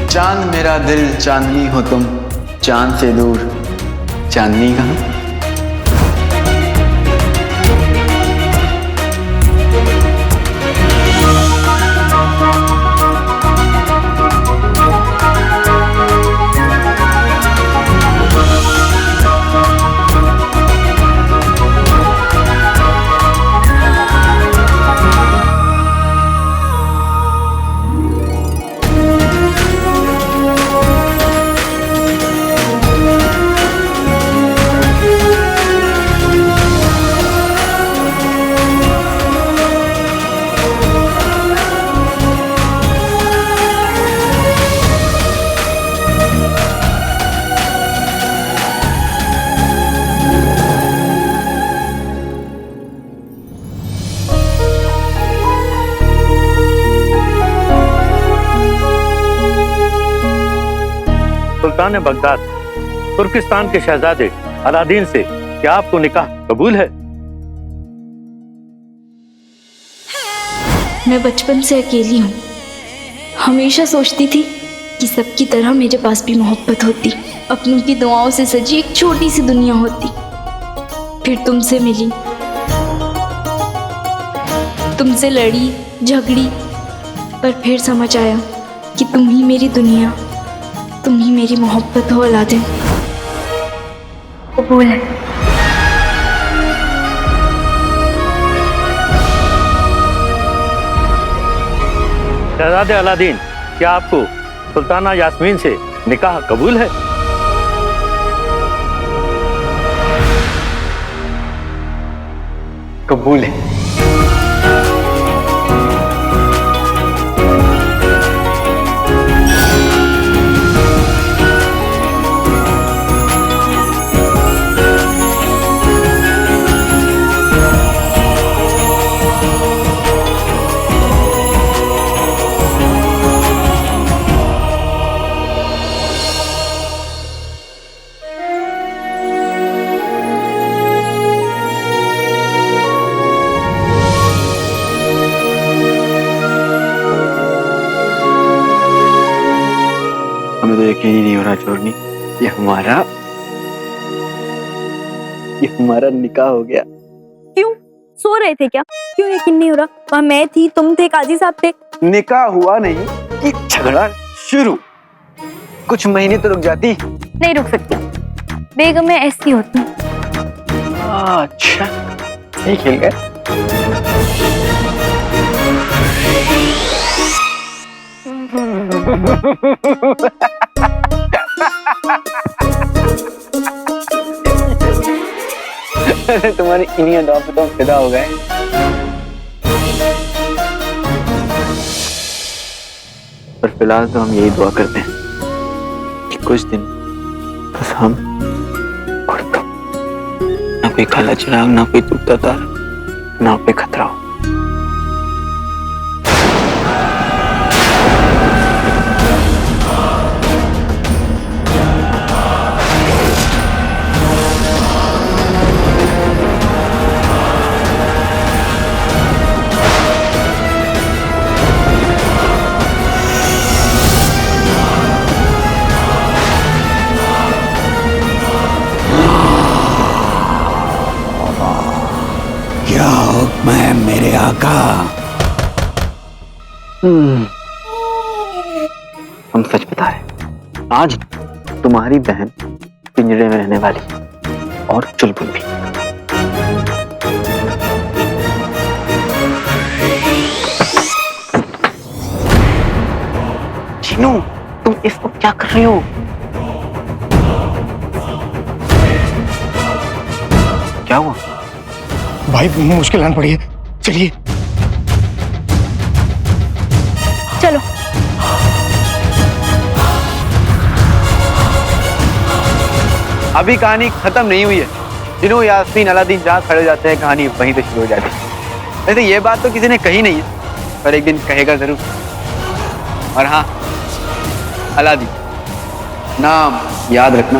चांद मेरा दिल चांदनी हो तुम, चांद से दूर चांदनी कहाँ? सुल्तान बगदाद तुर्किस्तान के शहजादे अलादीन से क्या आपको निकाह कबूल है? मैं बचपन से अकेली हूँ। हमेशा सोचती थी कि सबकी तरह मेरे पास भी मोहब्बत होती, अपनों की दुआओं से सजी एक छोटी सी दुनिया होती। फिर तुमसे मिली, तुमसे लड़ी झगड़ी, पर फिर समझ आया कि तुम ही मेरी दुनिया, तुम ही मेरी मोहब्बत हो अलादीन। कबूल है। शहजादे अलादीन, क्या आपको सुल्ताना यास्मीन से निकाह कबूल है? कबूल है। यकीन ही नहीं हो रहा जोड़नी, ये हमारा निकाह हो गया। क्यों सो रहे थे क्या? क्यों यकीन नहीं हो रहा? वहाँ मैं थी, तुम थे, काजी साहब थे। निकाह हुआ नहीं कि झगड़ा शुरू। कुछ महीने तो रुक जाती। नहीं रुक सकती, बेगम मैं ऐसी होती हूँ। अच्छा सही खेल गए। तुम्हारी इन्हीं अदाओं पे तो फिदा हो गए। पर फिलहाल तो हम यही दुआ करते हैं कि कुछ दिन बस हम और तुम, ना कोई काला चिराग, ना कोई टूटता तार, ना पे खतरा हो। क्या हुक्म है मेरे आका? हम सच बता रहे, आज तुम्हारी बहन पिंजरे में रहने वाली है और चुलबुल भी। चीनू, तुम इस वक्त क्या कर रही हो? क्या हुआ? भाई मुश्किल आन पड़ी है, चलिए। चलो। अभी कहानी खत्म नहीं हुई है। जिन्हों यास्मीन अलादीन जहाँ खड़े जाते हैं, कहानी वहीं से शुरू हो जाती है। वैसे ये बात तो किसी ने कही नहीं है, पर एक दिन कहेगा जरूर। और हाँ, अलादीन नाम याद रखना।